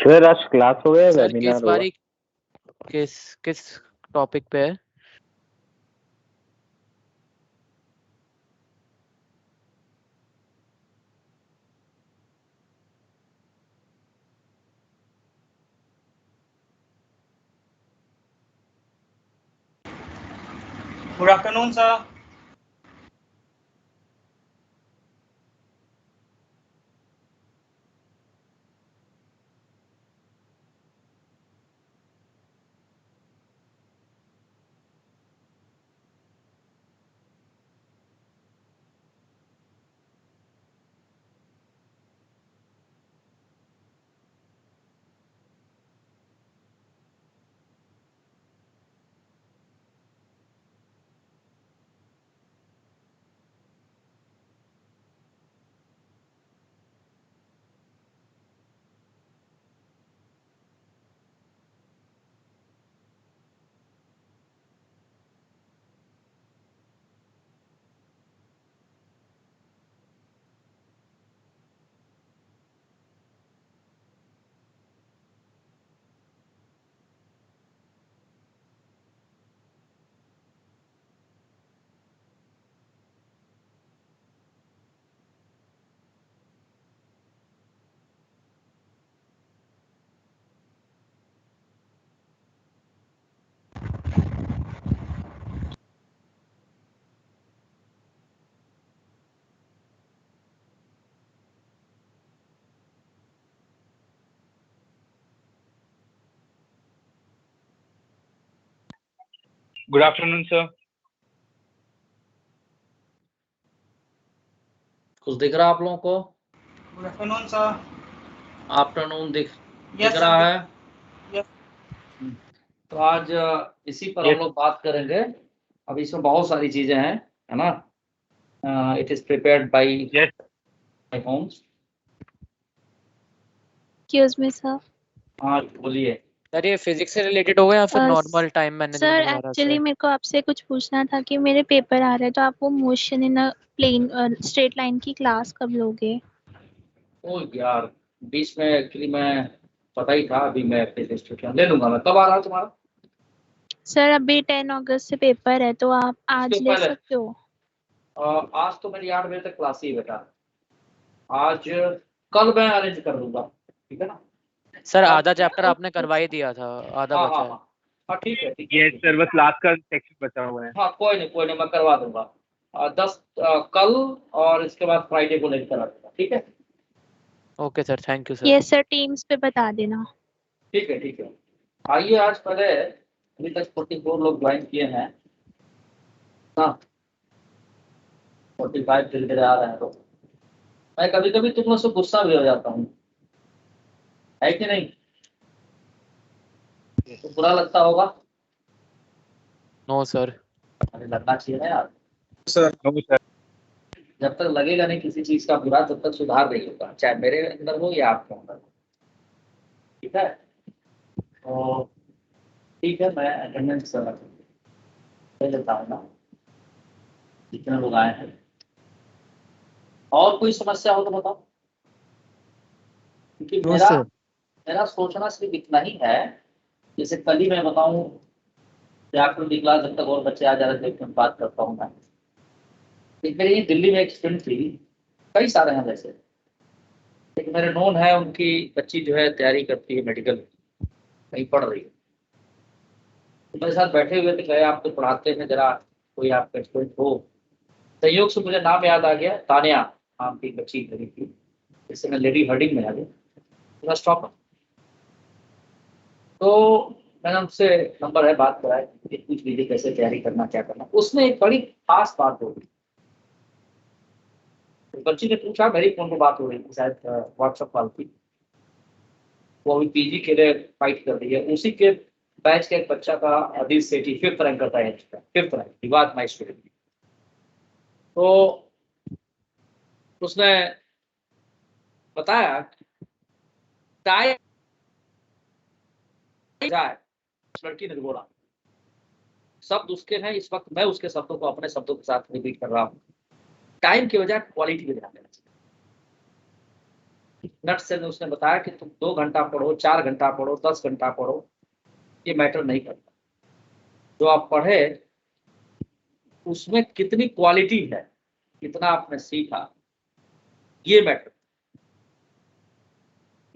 Sir आज class हो गया, सर वेबिनार किस हुआ? बारी किस टॉपिक पे है? Good afternoon, sir. Good afternoon, sir. कुछ दिख रहा आप लोगों को? Good afternoon, sir. आफ्टरनून दिख Yes, रहा sir. है? Yes. तो आज इसी पर हम लोग बात करेंगे। अब इसमें बहुत सारी चीजें हैं, है ना? It is prepared by my home. Excuse me sir. हाँ बोलिए। सर ये फिजिक्स से रिलेटेड होगा या फिर Uh, normal time management sir वगैरह एक्चुअली से? मेरे को आपसे कुछ पूछना था कि मेरे पेपर आ रहे हैं, तो आप वो motion in a plane straight line की क्लास कब लोगे? ओ यार, बीच में एक्चुअली मैं पता ही था, अभी मैं फिजिक्स ले लूंगा। मैं कब आ रहा है तुम्हारा? सर अभी 10 अगस्त से पेपर है, तो आप आज उसके ले पहले? सकते हो? आज तो मेरी 8 बजे तक क्लास ही है बेटा। आज कल मैं अरेंज कर दूंगा, ठीक है ना? सर आधा चैप्टर आपने करवा ही दिया था, आधा हाँ बचा हाँ है। हाँ ठीक है ठीक है। ये सर बस लास्ट का सेक्शन बचा हुआ है। हाँ कोई नहीं मैं करवा दूंगा। 10 कल और इसके बाद फ्राइडे को लेकर करा दूंगा, ठीक है? Okay sir, thank you sir. Yes sir, teams पे बता देना। ठीक है। आइए आज पहले, अभी तक 44 लोग ज्वाइन किए हैं ना, 45 धीरे धीरे आ रहे हैं। तो मैं कभी कभी तुम लोग से गुस्सा भी हो जाता हूँ, है कि नहीं? तो बुरा लगता होगा? No sir. अरे लगना चाहिए ना यार। सर सर जब तक लगेगा नहीं किसी चीज का बुरा, तब तक सुधार नहीं होगा, चाहे मेरे अंदर हो या आपके अंदर हो, ठीक है? तो ठीक है, मैं अटेंडेंस ले लेता हूँ ना, जितने लोग आए हैं। और कोई समस्या हो तो बताओ, क्योंकि मेरा सोचना सिर्फ इतना ही है। जैसे कल ही मैं बताऊं, व्याकरण की क्लास जब तक और बच्चे आ जा रहे थे, मैं बात करता हूँ मैं। एक मेरी दिल्ली में एक स्टूडेंट थी, कई सारे हैं वैसे, एक मेरे नोन है, उनकी बच्ची जो है तैयारी करती है मेडिकल, कहीं पढ़ रही है। तो मेरे साथ बैठे हुए थे, कहे आप तो पढ़ाते हैं, जरा कोई आपका स्टूडेंट हो। संयोग से मुझे नाम याद आ गया, तानिया नाम की बच्ची खड़ी थी, जिससे मैं लेडी हर्डिंग में आ गया स्टॉप। तो मैंने उनसे नंबर है, बात कराई, पूछ लीजिए कैसे तैयारी करना, क्या करना। उसमें एक बड़ी खास बात हो गई। तो बच्ची ने पूछा, मेरी फोन पर बात हो रही थी, शायद व्हाट्सएप कॉल थी। वो अभी पीजी के लिए फाइट कर रही है। उसी के बैच का एक बच्चा था, अदीस सेठी, 5th रैंक करता है, 5th rank, he was my student. तो उसने बताया टाइम जाए, लड़की ने बोला शब्द उसके हैं, इस वक्त मैं उसके शब्दों को अपने शब्दों के साथ रिपीट कर रहा हूँ। टाइम की वजह क्वालिटी पे ध्यान देना चाहिए। नट से उसने बताया कि तुम 2 घंटा पढ़ो, 4 घंटा पढ़ो, 10 घंटा पढ़ो, ये मैटर नहीं करता। जो आप पढ़े उसमें कितनी क्वालिटी है, कितना आपने सीखा, ये मैटर।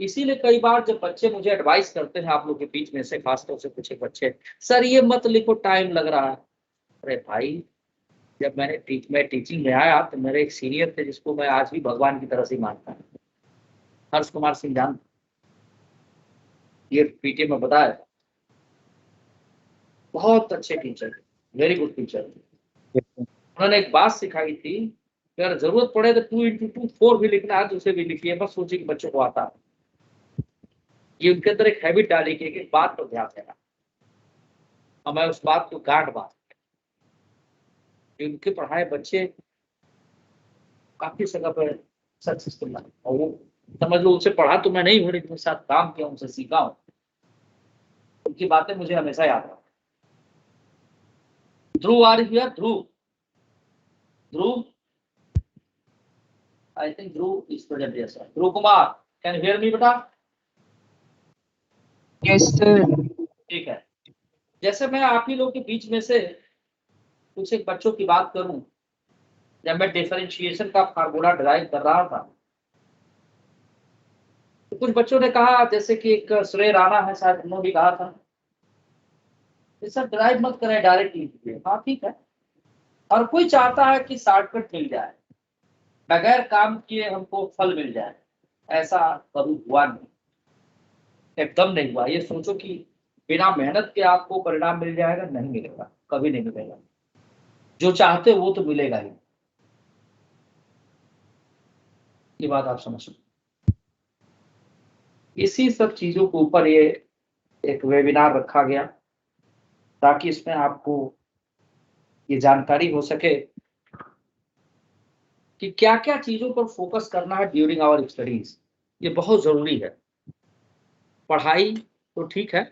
इसीलिए कई बार जब बच्चे मुझे एडवाइस करते हैं, आप लोग के बीच में से खासतौर से कुछ एक बच्चे, सर ये मत लिखो, टाइम लग रहा है। अरे भाई, जब मैं टीचिंग में आया तो मेरे एक सीनियर थे जिसको मैं आज भी भगवान की तरह से मानता हूँ, हर्ष कुमार सिंह जान, ये पीटी में बताया, बहुत अच्छे टीचर, वेरी गुड टीचर। उन्होंने एक बात सिखाई थी कि अगर जरूरत पड़े तो 2x2 4 भी लिखना है तो उसे भी लिखिए, बस सोचिए कि बच्चों को आता है। ये उनके अंदर एक हैबिट डाली कि एक बात पर ध्यान देना, और मैं उस बात को गांठ बात, उनके पढ़ाए बच्चे काफी जगह पर सक्सेसफुल है। और वो समझ लो उनसे पढ़ा तो मैं नहीं हूँ, लेकिन उनके साथ काम किया, उनसे सीखा हूँ, उनकी बातें मुझे हमेशा याद रहा। Dhruv are here, Dhruv I think Dhruv is present, yes sir. Dhruv Kumar, can you hear me बेटा? Yes sir. ठीक है। जैसे मैं आप ही लोग के बीच में से कुछ एक बच्चों की बात करूं, जब मैं डिफरेंशिएशन का फार्मूला डिराइव कर रहा था तो कुछ बच्चों ने कहा, जैसे कि एक श्रेय राणा है शायद, उन्होंने भी कहा था सर डिराइव मत करें, डायरेक्ट लीजिए। हाँ ठीक है, और कोई चाहता है कि शॉर्टकट मिल जाए, बगैर काम किए हमको फल मिल जाए, ऐसा कभी हुआ नहीं, एकदम नहीं हुआ। ये सोचो कि बिना मेहनत के आपको परिणाम मिल जाएगा, नहीं मिलेगा, कभी नहीं मिलेगा। जो चाहते हो वो तो मिलेगा ही, ये बात आप समझ सकते। इसी सब चीजों के ऊपर ये एक वेबिनार रखा गया ताकि इसमें आपको ये जानकारी हो सके कि क्या क्या चीजों पर फोकस करना है ड्यूरिंग आवर स्टडीज। ये बहुत जरूरी है। पढ़ाई तो ठीक है,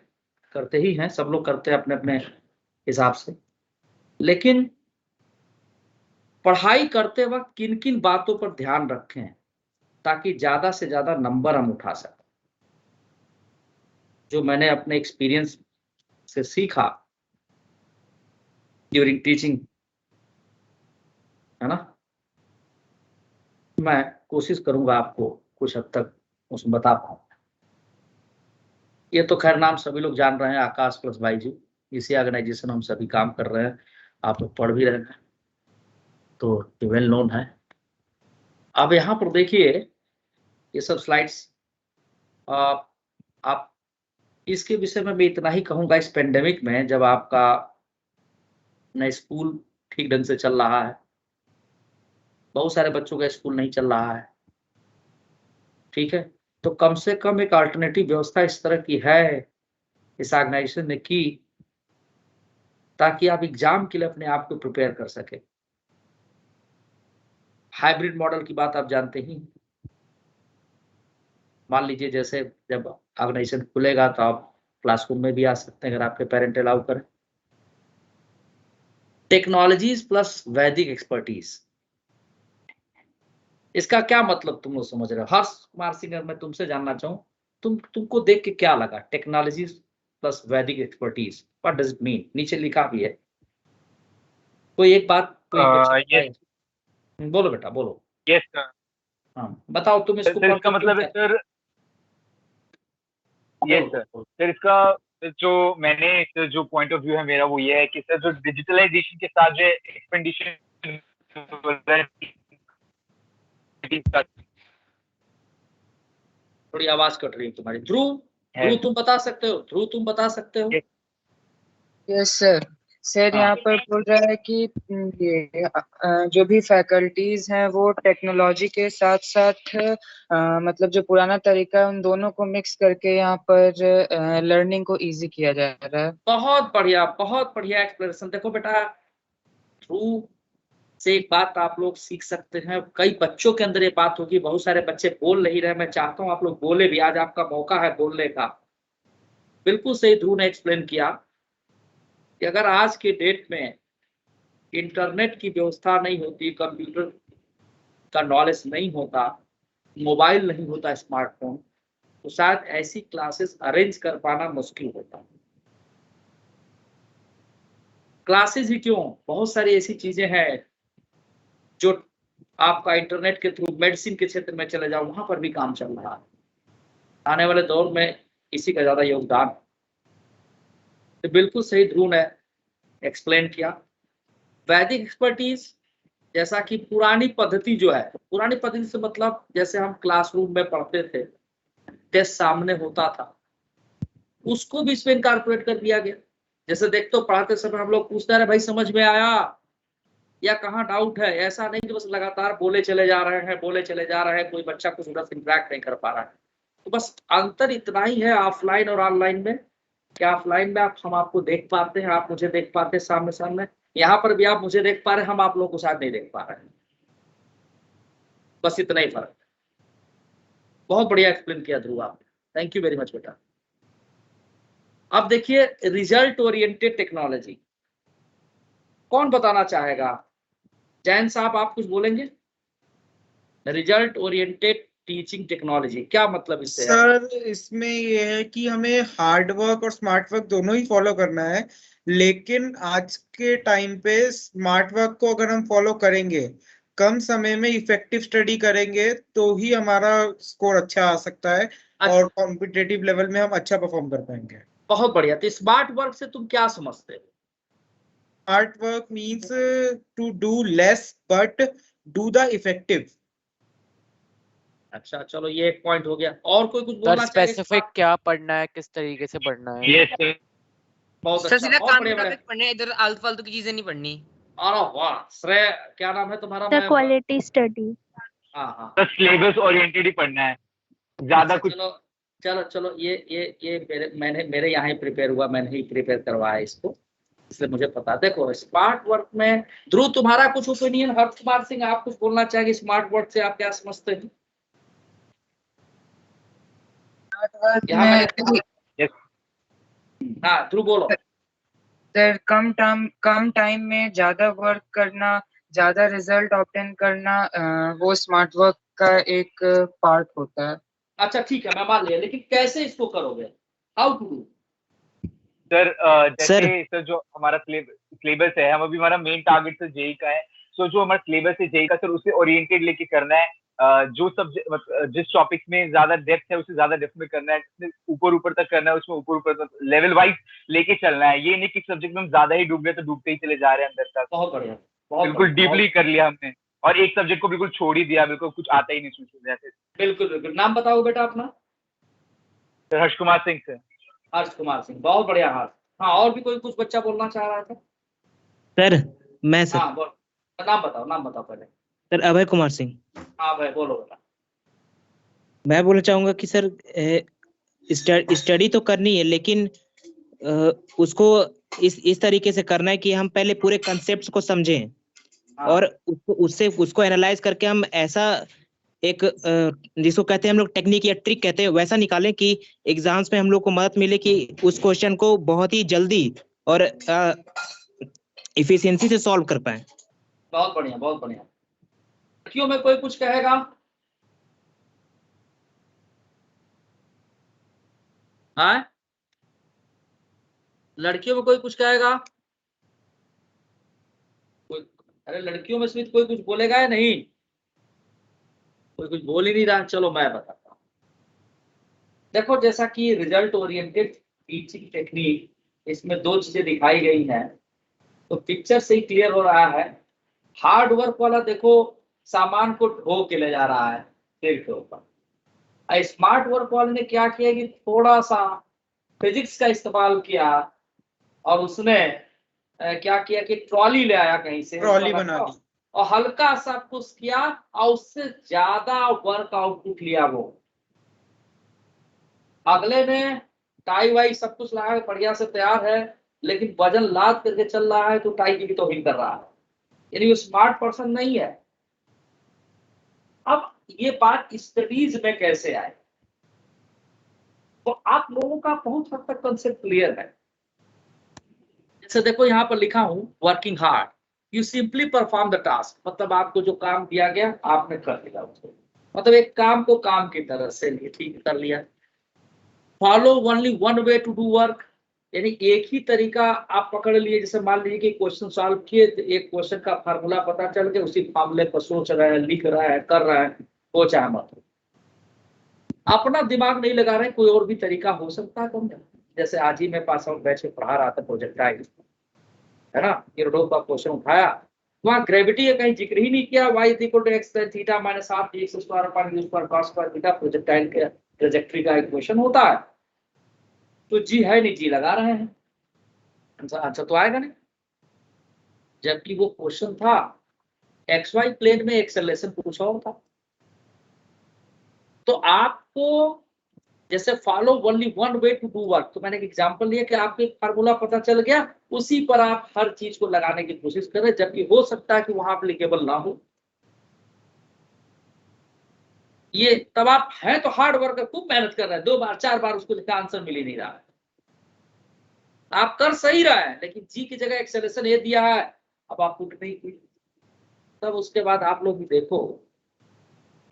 करते ही हैं, सब लोग करते हैं अपने अपने हिसाब से, लेकिन पढ़ाई करते वक्त किन किन बातों पर ध्यान रखें ताकि ज्यादा से ज्यादा नंबर हम उठा सकें। जो मैंने अपने एक्सपीरियंस से सीखा ड्यूरिंग टीचिंग, है ना, मैं कोशिश करूंगा आपको कुछ हद तक उसमें बता पाऊँ। ये तो खैर नाम सभी लोग जान रहे हैं, आकाश प्लस बाईजू, इसी ऑर्गेनाइजेशन हम सभी काम कर रहे हैं, आप लोग पढ़ भी रहे हैं, तो वेल नोन है। अब यहाँ पर देखिए ये सब स्लाइड्स, आप इसके विषय में मैं इतना ही कहूंगा, इस पेंडेमिक में जब आपका न स्कूल ठीक ढंग से चल रहा है, बहुत सारे बच्चों का स्कूल नहीं चल रहा है, ठीक है, तो कम से कम एक अल्टरनेटिव व्यवस्था इस तरह की है इस ऑर्गेनाइजेशन ने की ताकि आप एग्जाम के लिए अपने आप को प्रिपेयर कर सके। हाइब्रिड मॉडल की बात आप जानते ही, मान लीजिए जैसे जब ऑर्गेनाइजेशन खुलेगा तो आप क्लासरूम में भी आ सकते हैं अगर आपके पेरेंट अलाउ करें। टेक्नोलॉजीज प्लस वैदिक एक्सपर्टीज, इसका क्या मतलब तुम लोग समझ रहे हो? हर्ष कुमार सिंह, मैं तुमसे जानना चाहूँ, तुमको देख के क्या लगा टेक्नोलॉजीज प्लस वैदिक expertise, what does it mean? नीचे लिखा भी है, कोई एक बात, कोई yes, बोलो बेटा बोलो। yes sir. हाँ बताओ तुम इसको सर पढ़ इसका के मतलब है सर, यस सर, सर इसका जो मैंने जो पॉइंट ऑफ व्यू है मेरा वो ये है कि सर जो डिजिटलाइजेशन के साथ जो एक्सपेंडिशन, थोड़ी आवाज कट रही है तुम्हारी। ध्रुव तुम बता सकते हो? ध्रुव तुम बता सकते हो? Yes sir. सर हाँ। यहाँ पर बोल रहा है कि ये जो भी फैकल्टीज हैं वो टेक्नोलॉजी के साथ साथ मतलब जो पुराना तरीका है उन दोनों को मिक्स करके यहाँ पर लर्निंग को इजी किया जा रहा है। बहुत बढ़िया एक्सप्लेनेशन। देखो बेटा, ध्रुव से एक बात आप लोग सीख सकते हैं, कई बच्चों के अंदर ये बात होगी, बहुत सारे बच्चे बोल नहीं रहे, मैं चाहता हूं आप लोग बोले भी, आज आपका मौका है बोलने का। बिल्कुल सही ध्रुव ने एक्सप्लेन किया कि अगर आज के डेट में इंटरनेट की व्यवस्था नहीं होती, कंप्यूटर का नॉलेज नहीं होता, मोबाइल नहीं होता, स्मार्टफोन, तो शायद ऐसी क्लासेस अरेंज कर पाना मुश्किल होता। क्लासेस ही क्यों, बहुत सारी ऐसी चीजें हैं जो आपका इंटरनेट के थ्रू, मेडिसिन के क्षेत्र में चले जाओ, वहां पर भी काम चल रहा है। आने वाले दौर में इसी का ज्यादा योगदान। तो बिल्कुल सही ध्रुव ने एक्सप्लेन किया। वैदिक एक्सपर्टीज, जैसा कि पुरानी पद्धति जो है, पुरानी पद्धति से मतलब जैसे हम क्लासरूम में पढ़ते थे, टेस्ट सामने होता था, उसको भी इसमें इनकॉर्पोरेट कर दिया गया। जैसे देखते हो पढ़ाते समय हम लोग पूछते रहे भाई समझ में आया या कहाँ डाउट है, ऐसा नहीं कि बस लगातार बोले चले जा रहे हैं, बोले चले जा रहे हैं, कोई बच्चा कुछ इंटरेक्ट नहीं कर पा रहा है। तो बस अंतर इतना ही है ऑफलाइन और ऑनलाइन में, कि ऑफलाइन में हम आपको देख पाते हैं, आप मुझे देख पाते हैं सामने सामने, यहाँ पर भी आप मुझे देख पा रहे हैं, हम आप लोगों को शायद नहीं देख पा रहे हैं, बस इतना ही फर्क। बहुत बढ़िया एक्सप्लेन किया ध्रुव आपने, थैंक यू वेरी मच बेटा। अब देखिए रिजल्ट ओरिएंटेड टेक्नोलॉजी, कौन बताना चाहेगा? जैन साहब आप कुछ बोलेंगे? रिजल्ट ओरिएंटेड टीचिंग टेक्नोलॉजी क्या मतलब इससे है? सर इसमें ये है कि हमें हार्ड वर्क और स्मार्ट वर्क दोनों ही फॉलो करना है, लेकिन आज के टाइम पे स्मार्ट वर्क को अगर हम फॉलो करेंगे, कम समय में इफेक्टिव स्टडी करेंगे, तो ही हमारा स्कोर अच्छा आ सकता है और कॉम्पिटिटिव लेवल में हम अच्छा परफॉर्म कर पाएंगे। बहुत बढ़िया। तो स्मार्ट वर्क से तुम क्या समझते हो? Smart work means to do less but do the effective. अच्छा चलो ये एक पॉइंट हो गया। और कोई कुछ बोलना चाहिए? स्पेसिफिक क्या पढ़ना है, किस तरीके से पढ़ना है? Yes sir. बहुत सर अच्छा, सीधा बहुत काम बढ़िया मुताबिक बढ़िया। पढ़ने, इधर आलतू फालतू की चीजें नहीं पढ़नी। अरे वाह श्रेय, क्या नाम है तुम्हारा? The quality study. हाँ हाँ सर सिलेबस ओरिएंटेड ही पढ़ना है, ज्यादा अच्छा, कुछ। चलो चलो चलो, ये मेरे यहाँ ही प्रिपेयर हुआ, मैंने ही प्रिपेयर करवाया इसको, इसलिए मुझे पता। देखो स्मार्ट वर्क में ध्रुव तुम्हारा कुछ ओपिनियन? हर्ष कुमार सिंह आप कुछ बोलना चाहेंगे? स्मार्ट वर्क से आप क्या समझते हैं? यहाँ मैंने हाँ ध्रुव बोलो। सर कम टाइम में ज्यादा वर्क करना, ज्यादा रिजल्ट ऑब्टेन करना, वो स्मार्ट वर्क का एक पार्ट होता है। अच्छा ठीक है, मैं मान लिया, लेकिन कैसे इसको करोगे? How to do? सर जैसे सर जो हमारा सिलेबस है, हम अभी हमारा मेन टारगेट सर जेई का है, सो जो हमारा सिलेबस है जेई का सर उससे ओरिएंटेड लेके करना है। जो सब्जेक्ट जिस टॉपिक में ज्यादा डेप्थ है उसे ज्यादा डेप्थ में करना है, ऊपर ऊपर तक करना है, उसमें ऊपर ऊपर तक लेवल वाइज लेके चलना है। ये नहीं कि सब्जेक्ट में हम ज्यादा ही डूब गए तो डूबते ही चले जा रहे हैं अंदर तक। बहुत बढ़िया, बिल्कुल डीपली कर लिया हमने, और एक सब्जेक्ट को बिल्कुल छोड़ ही दिया, बिल्कुल कुछ आता ही नहीं उसमें जैसे। बिल्कुल बिल्कुल। नाम बताओ बेटा अपना? Sir Harsh Kumar Singh sir. हर्ष कुमार सिंह, बहुत बढ़िया हर्ष। हाँ और भी कोई कुछ बच्चा बोलना चाह रहा था? सर मैं सर। हाँ बोल, नाम बताओ पहले। सर अभय कुमार सिंह। हाँ भाई बोलो बेटा। मैं बोलना चाहूंगा कि सर स्टडी तो करनी है, लेकिन उसको इस तरीके से करना है कि हम पहले पूरे कंसेप्ट को समझें, और उसको एनालाइज करके हम ऐसा एक जिसको कहते हैं हम लोग टेक्निक या ट्रिक कहते हैं, वैसा निकालें कि एग्जाम्स में हम लोग को मदद मिले कि उस क्वेश्चन को बहुत ही जल्दी और इफिशिएंसी से सॉल्व कर पाए। बहुत बढ़िया बहुत बढ़िया। लड़कियों में कोई कुछ कहेगा? हाँ लड़कियों में कोई कुछ कहेगा? कोई? अरे लड़कियों में स्मित कोई कुछ बोलेगा या नहीं? कोई कुछ बोल ही नहीं रहा। चलो मैं बताता हूँ। देखो जैसा कि रिजल्ट ओरिएंटेड टीचिंग टेक्निक, इसमें दो चीजें दिखाई गई हैं, तो पिक्चर से ही क्लियर हो रहा है। हार्ड वर्क वाला देखो सामान को ढो के ले जा रहा है सिर के ऊपर। स्मार्ट वर्क वाले ने क्या किया कि थोड़ा सा फिजिक्स का इस्तेमाल किया, और उसने क्या किया कि ट्रॉली ले आया कहीं से, ट्रॉली बना दी और हल्का सा पुश किया, और उससे ज्यादा वर्क आउटपुट लिया वो। अगले ने टाई वाई सब कुछ लाया, बढ़िया से तैयार है, लेकिन वजन लाद करके चल रहा है तो टाई की भी तौहीन कर रहा है, यानी वो स्मार्ट पर्सन नहीं है। अब ये बात स्टडीज में कैसे आए, तो आप लोगों का बहुत हद तक कंसेप्ट क्लियर है। जैसे देखो यहाँ पर लिखा हूं working hard, you simply perform the task, मतलब आपको जो काम दिया गया आपने कर लिया उसको। मतलब एक काम को काम की तरह से लिए, ठीक कर लिया। Follow only one way to do work, यानी एक ही तरीका आप पकड़ लिए। जैसे मान लीजिए कि क्वेश्चन सॉल्व किए, तो एक क्वेश्चन का फार्मूला पता चल गया, उसी फार्मूले पर सोच रहा है, लिख रहा है, कर रहा है, वो चाहे मत। अपना दिमाग नहीं लगा रहे, कोई और भी तरीका हो सकता है कौन। जैसे आज ही मैं पास आउट बैच में पढ़ा रहा था प्रोजेक्टाइल, है ना, गिरडोव का क्वेश्चन उठाया, वहां ग्रेविटी का कहीं जिक्र ही नहीं किया। y = x sin theta minus half dx square upon u square cos square theta projectile के ट्रैजेक्टरी का एक क्वेश्चन होता है। तो जी है नहीं, जी लगा रहे हैं, आंसर तो आएगा नहीं। जबकि वो क्वेश्चन था xy प्लेन में एक्सेलरेशन पूछा होता। तो आपको जैसे follow only one way to do work, तो मैंने एक एग्जांपल लिया कि आपको एक फार्मूला पता चल गया, उसी पर आप हर चीज को लगाने की कोशिश करें, जबकि हो सकता है कि वहां एप्लीकेबल ना हो। ये तब आप हैं तो हार्ड वर्क, खूब मेहनत कर रहे हैं, 2 बार 4 बार उसको लिखा, आंसर मिल ही नहीं रहा है। आप कर सही रहा है, लेकिन जी की जगह एक्सेलरेशन ए दिया है, अब आप पुट नहीं की। तब उसके बाद आप लोग भी देखो,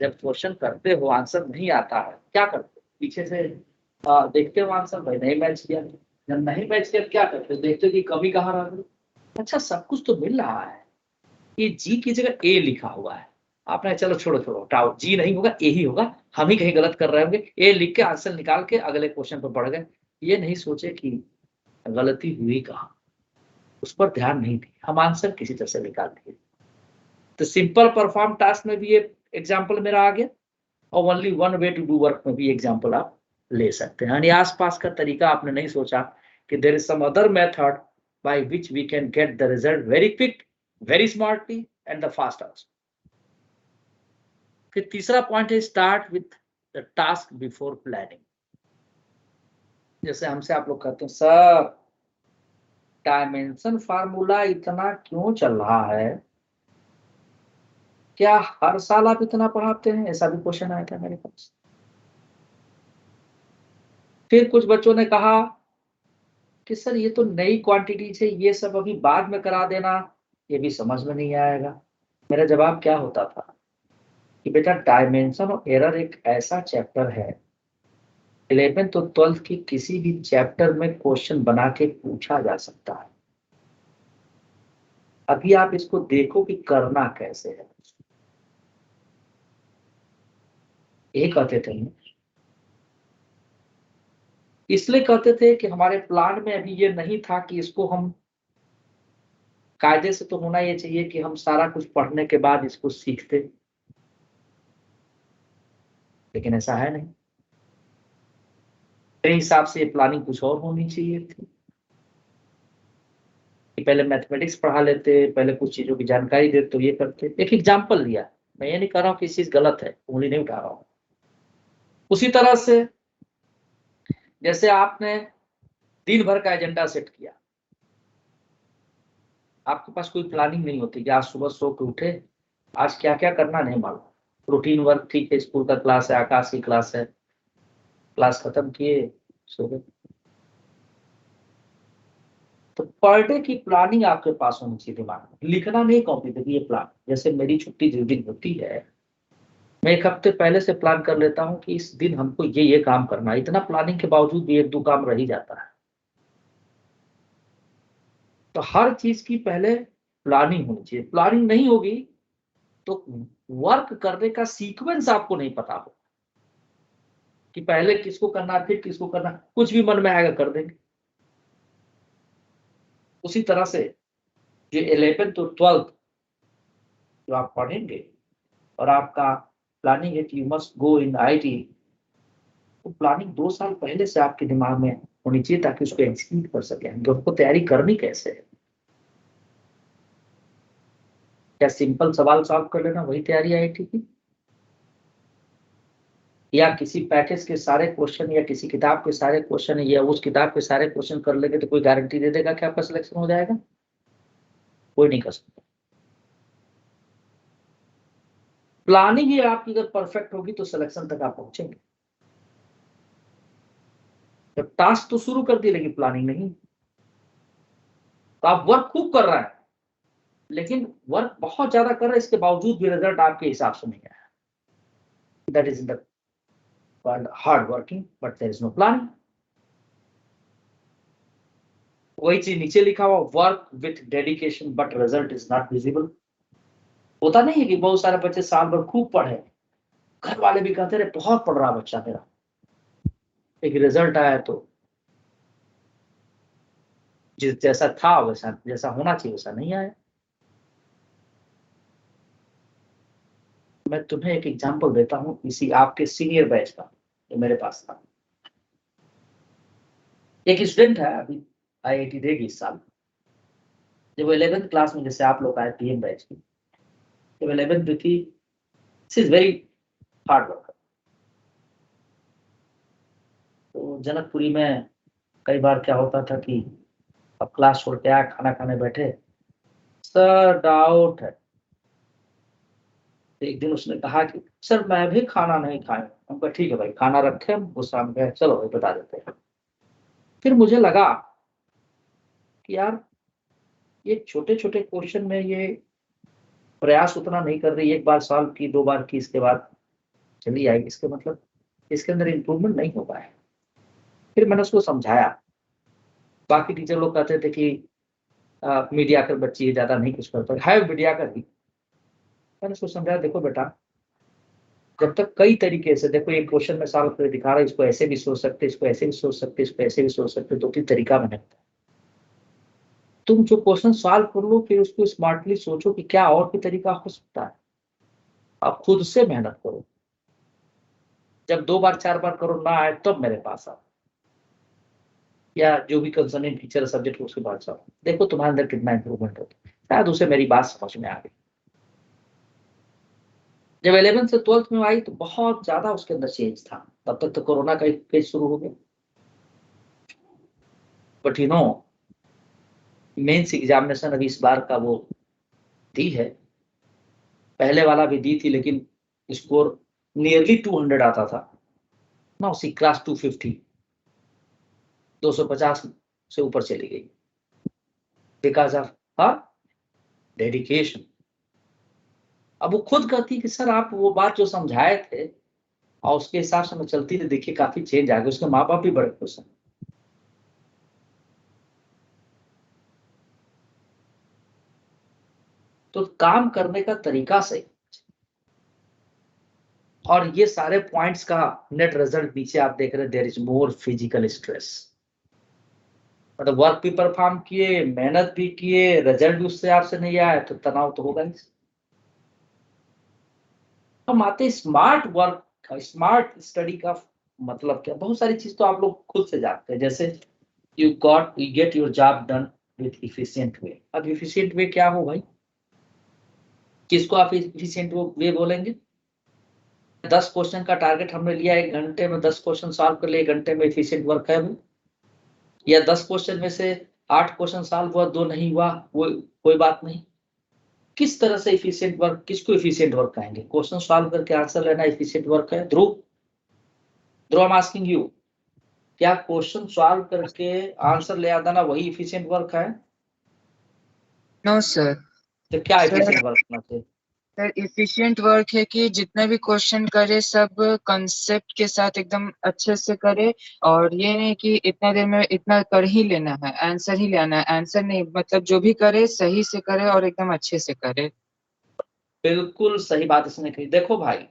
जब क्वेश्चन करते हो आंसर नहीं आता है, क्या करते हो? पीछे से देखते हो आंसर, भाई नहीं मैच किया। जब नहीं मैच किया क्या करते हो? देखते हो कि कमी कहाँ रह गई। अच्छा सब कुछ तो मिल रहा है, ये जी की जगह ए लिखा हुआ है, आपने चलो छोड़ो हटाओ, जी नहीं होगा ए ही होगा, हम ही कहीं गलत कर रहे होंगे, ए लिख के आंसर निकाल के अगले क्वेश्चन पर बढ़ गए। ये नहीं सोचे कि गलती हुई कहाँ, उस पर ध्यान नहीं दी, हम आंसर किसी तरह से निकाल दिए। तो सिंपल परफॉर्म टास्क में भी ये एग्जाम्पल मेरा आ गया, और only one way to do work में भी एग्जाम्पल आप ले सकते हैं। यानी आसपास का तरीका आपने नहीं सोचा कि there is some other method by which we can get the result very quick, very smartly and the fast also. फिर तीसरा पॉइंट है start with the task before planning. जैसे हमसे आप लोग कहते हैं सर डायमेंशन फार्मूला इतना क्यों चल रहा है, क्या हर साल आप इतना पढ़ाते हैं? ऐसा भी क्वेश्चन आया था मेरे पास। फिर कुछ बच्चों ने कहा कि सर ये तो नई क्वांटिटीज है, ये सब अभी बाद में करा देना, ये भी समझ में नहीं आएगा। मेरा जवाब क्या होता था कि बेटा डायमेंशन और एरर एक ऐसा चैप्टर है, 11th और 12th की किसी भी चैप्टर में क्वेश्चन बना के पूछा जा सकता है। अभी आप इसको देखो कि करना कैसे है। ये कहते थे, इसलिए कहते थे कि हमारे प्लान में अभी ये नहीं था कि इसको हम कायदे से, तो होना ये चाहिए कि हम सारा कुछ पढ़ने के बाद इसको सीखते, लेकिन ऐसा है नहीं। मेरे हिसाब से ये प्लानिंग कुछ और होनी चाहिए थी कि पहले मैथमेटिक्स पढ़ा लेते, पहले कुछ चीजों की जानकारी देते, तो ये करते। एक एग्जाम्पल लिया, मैं ये नहीं कह रहा हूँ कि इस चीज गलत है, उंगली नहीं उठा रहा हूँ। उसी तरह से जैसे आपने दिन भर का एजेंडा सेट किया, आपके पास कोई प्लानिंग नहीं होती कि आज सुबह सो के उठे, आज क्या क्या करना नहीं मालूम, रूटीन वर्क ठीक है, स्कूल का क्लास है, आकाश की क्लास है, क्लास खत्म किए सो गए। तो पर डे की प्लानिंग आपके पास होनी चाहिए दिमाग में, लिखना नहीं कॉपी पे ये प्लान। जैसे मेरी छुट्टी जिस दिन होती है, मैं 1 हफ्ते पहले से प्लान कर लेता हूँ कि इस दिन हमको ये काम करना है। इतना प्लानिंग के बावजूद भी 1-2 काम रह ही जाता है। तो हर चीज की पहले प्लानिंग होनी चाहिए। प्लानिंग नहीं होगी तो वर्क करने का सीक्वेंस आपको नहीं पता हो कि पहले किसको करना फिर किसको करना, कुछ भी मन में आएगा कर देंगे। उसी तरह से जो 11th और 12th जो आप पढ़ेंगे और आपका प्लानिंग है कि you must go in IT, तो प्लानिंग 2 साल पहले से आपके दिमाग में होनी चाहिए ताकि उसको एग्जीक्यूट कर सकें। तो उसको तैयारी करनी कैसे है? क्या सिंपल सवाल सॉल्व कर लेना वही तैयारी आईटी की, या किसी पैकेज के सारे क्वेश्चन या किसी किताब के सारे क्वेश्चन या उस किताब के सारे क्वेश्चन कर लेंगे तो कोई गारंटी दे देगा कि आपका सिलेक्शन हो जाएगा? कोई नहीं कर सकता। प्लानिंग ही आपकी अगर परफेक्ट होगी तो सिलेक्शन तक आप पहुंचेंगे। जब टास्क तो शुरू कर दिए लेकिन प्लानिंग नहीं, तो आप वर्क खूब कर रहे हैं लेकिन वर्क बहुत ज्यादा कर रहे हैं, इसके बावजूद भी रिजल्ट आपके हिसाब से नहीं आया। That is in the called hard working, but there is no planning. वही चीज नीचे लिखा हुआ, work with dedication but result is not visible. होता नहीं है कि बहुत सारे बच्चे साल भर खूब पढ़े, घर वाले भी कहते रहे बहुत पढ़ रहा बच्चा मेरा, एक रिजल्ट आया तो जैसा था वैसा, जैसा होना चाहिए वैसा नहीं आया। मैं तुम्हें एक एग्जांपल देता हूं इसी आपके सीनियर बैच का जो मेरे पास था। एक स्टूडेंट है अभी IIT देगी इस साल, जब वो 11th क्लास में जैसे आप लोग आए PM बैच की, जब 11th में थी, she is very hard worker. तो जनकपुरी में कई बार क्या होता था कि अब क्लास छोड़ के आया, खाना खाने बैठे, सर डाउट है। एक दिन उसने कहा कि सर मैं भी खाना नहीं खाया। हम कहा ठीक है भाई, खाना रखे, हम उस शाम गए, चलो भाई बता देते हैं। फिर मुझे लगा कि यार ये छोटे छोटे क्वेश्चन में ये प्रयास उतना नहीं कर रही, एक बार सॉल्व की, 2 बार की, इसके बाद चली आएगी, इसके मतलब इसके अंदर इम्प्रूवमेंट नहीं हो पाया। फिर मैंने उसको समझाया। बाकी टीचर लोग कहते थे कि मीडिया कर बच्ची है, ज्यादा नहीं कुछ करता है, मीडिया कर ही। मैंने उसको समझाया, देखो बेटा, जब तक कई तरीके से, देखो एक क्वेश्चन में सॉल्व करके दिखा रहा है, इसको ऐसे भी सोच सकते, इसको ऐसे भी सोच सकते, इसको ऐसे भी सोच सकते, 2-3 तरीका मैंने बताया। तुम जो क्वेश्चन सॉल्व कर लो, फिर उसको स्मार्टली सोचो कि क्या और भी तरीका हो सकता है। आप खुद से मेहनत करो, जब 2 बार 4 बार करो ना आए तब मेरे पास आओ, या जो भी कंसर्निंग टीचर सब्जेक्ट उसके बाद जाओ, देखो तुम्हारे अंदर कितना इंप्रूवमेंट होता है। शायद उसे मेरी बात समझ में आ गई। जब 11th से 12th में आई तो बहुत ज्यादा उसके अंदर चेंज था। तब तक तो कोरोना का एक फेज शुरू हो गया। But you know, mains examination अभी इस बार का वो दी है, पहले वाला भी दी थी, लेकिन स्कोर नियरली 200 आता था ना, उसी क्लास 250 250 से ऊपर चली गई, बिकॉज ऑफ हर डेडिकेशन। अब वो खुद कहती कि सर आप वो बात जो समझाए थे और उसके हिसाब से मैं चलती थी, देखिए काफी चेंज आ गया। उसके माँ बाप भी बड़े खुश हैं। तो काम करने का तरीका सही, और ये सारे पॉइंट्स का नेट रिजल्ट नीचे आप देख रहे हैं, there is more physical stress. मतलब वर्क भी परफॉर्म किए, मेहनत भी किए, रिजल्ट भी उससे आपसे नहीं आया, तो तनाव तो होगा ही। हम आते स्मार्ट वर्क का, स्मार्ट स्टडी का मतलब क्या। बहुत सारी चीज तो आप लोग खुद से जानते हैं, जैसे you get your job done with efficient way. अब इफिशिएंट वे क्या हो भाई, किसको आप इफिशिएंट वे बोलेंगे? 10 क्वेश्चन का टारगेट हमने लिया, 1 घंटे में 10 क्वेश्चन सॉल्व कर लिए, 1 घंटे में इफिशिएंट वर्क है वो? या 10 क्वेश्चन में से 8 क्वेश्चन सॉल्व हुआ, 2 नहीं हुआ, वो कोई बात नहीं। किस तरह से इफिशिएंट वर्क, किसको इफिशिएंट वर्क कहेंगे? क्वेश्चन सॉल्व करके आंसर लेना इफिशिएंट वर्क है? Dhruv, I am asking you, क्या क्वेश्चन सॉल्व करके आंसर ले आना वही इफिशिएंट वर्क है? No sir. तो क्या इफिशिएंट वर्क होना चाहिए? सर इफिशिएंट वर्क है कि जितने भी क्वेश्चन करे सब कंसेप्ट के साथ एकदम अच्छे से करे, और ये नहीं कि इतना देर में इतना कर ही लेना है, आंसर ही लेना है। आंसर नहीं, मतलब जो भी करे सही से करे और एकदम अच्छे से करे। बिल्कुल सही बात इसने कही। देखो भाई,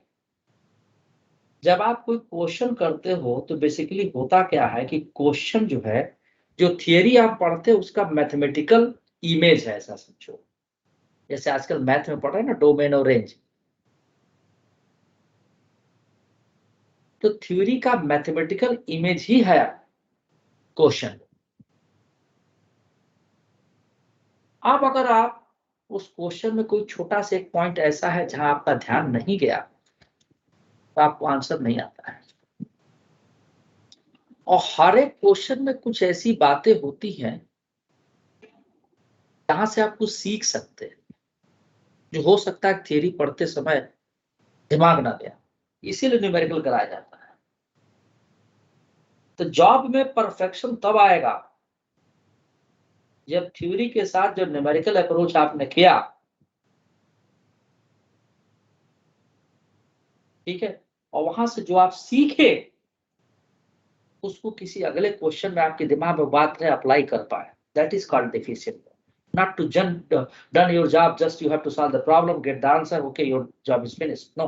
जब आप कोई क्वेश्चन करते हो तो बेसिकली होता क्या है कि क्वेश्चन जो है, जो थियरी आप पढ़ते हो उसका मैथमेटिकल इमेज है, ऐसा समझो। जैसे आजकल मैथ में पढ़ रहे हैं ना, डोमेन और रेंज, तो थ्योरी का मैथमेटिकल इमेज ही है क्वेश्चन। अब अगर आप उस क्वेश्चन में कोई छोटा सा एक पॉइंट ऐसा है जहां आपका ध्यान नहीं गया, तो आपको आंसर नहीं आता है। और हर एक क्वेश्चन में कुछ ऐसी बातें होती हैं जहां से आप कुछ सीख सकते हैं, जो हो सकता है थियरी पढ़ते समय दिमाग ना गया, इसीलिए न्यूमेरिकल कराया जाता है। तो जॉब में परफेक्शन तब आएगा जब थ्योरी के साथ जो न्यूमेरिकल अप्रोच आपने किया, ठीक है, और वहां से जो आप सीखे उसको किसी अगले क्वेश्चन में आपके दिमाग में बात है अप्लाई कर पाए, that is called deficient. Not to done your job, just you have to solve the problem, get the answer, okay, your job is finished. No.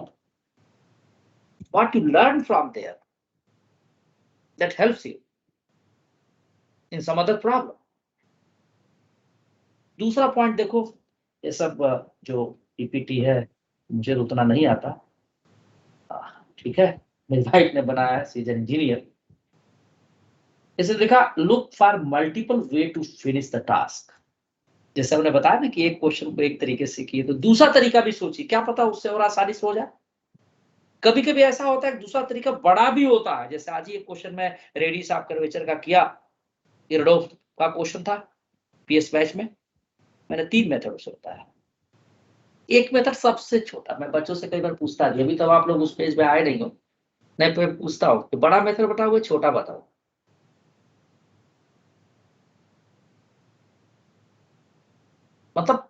What you learn from there, that helps you in some other problem. दूसरा point देखो, ये सब जो PPT है मुझे उतना नहीं आता, ठीक है, मेरे भाई ने बनाया है, सीजन इंजीनियर। इसे लिखा look for multiple way to finish the task. जैसे हमने बताया ना कि एक क्वेश्चन को एक तरीके से किए तो दूसरा तरीका भी सोचिए, क्या पता उससे और आसानी से हो जाए। कभी कभी ऐसा होता है दूसरा तरीका बड़ा भी होता है, जैसे आज ये क्वेश्चन में रेडी साहब कर्वेचर का किया, इरडोफ का क्वेश्चन था पीएस बैच में, मैंने 3 मेथड से बताया। एक मेथड सबसे छोटा, मैं बच्चों से कई बार पूछता है, अभी तब आप लोग उस पेज पे आए नहीं हो, नहीं तो पूछता हूँ कि बड़ा मेथड बताओ छोटा बताओ। मतलब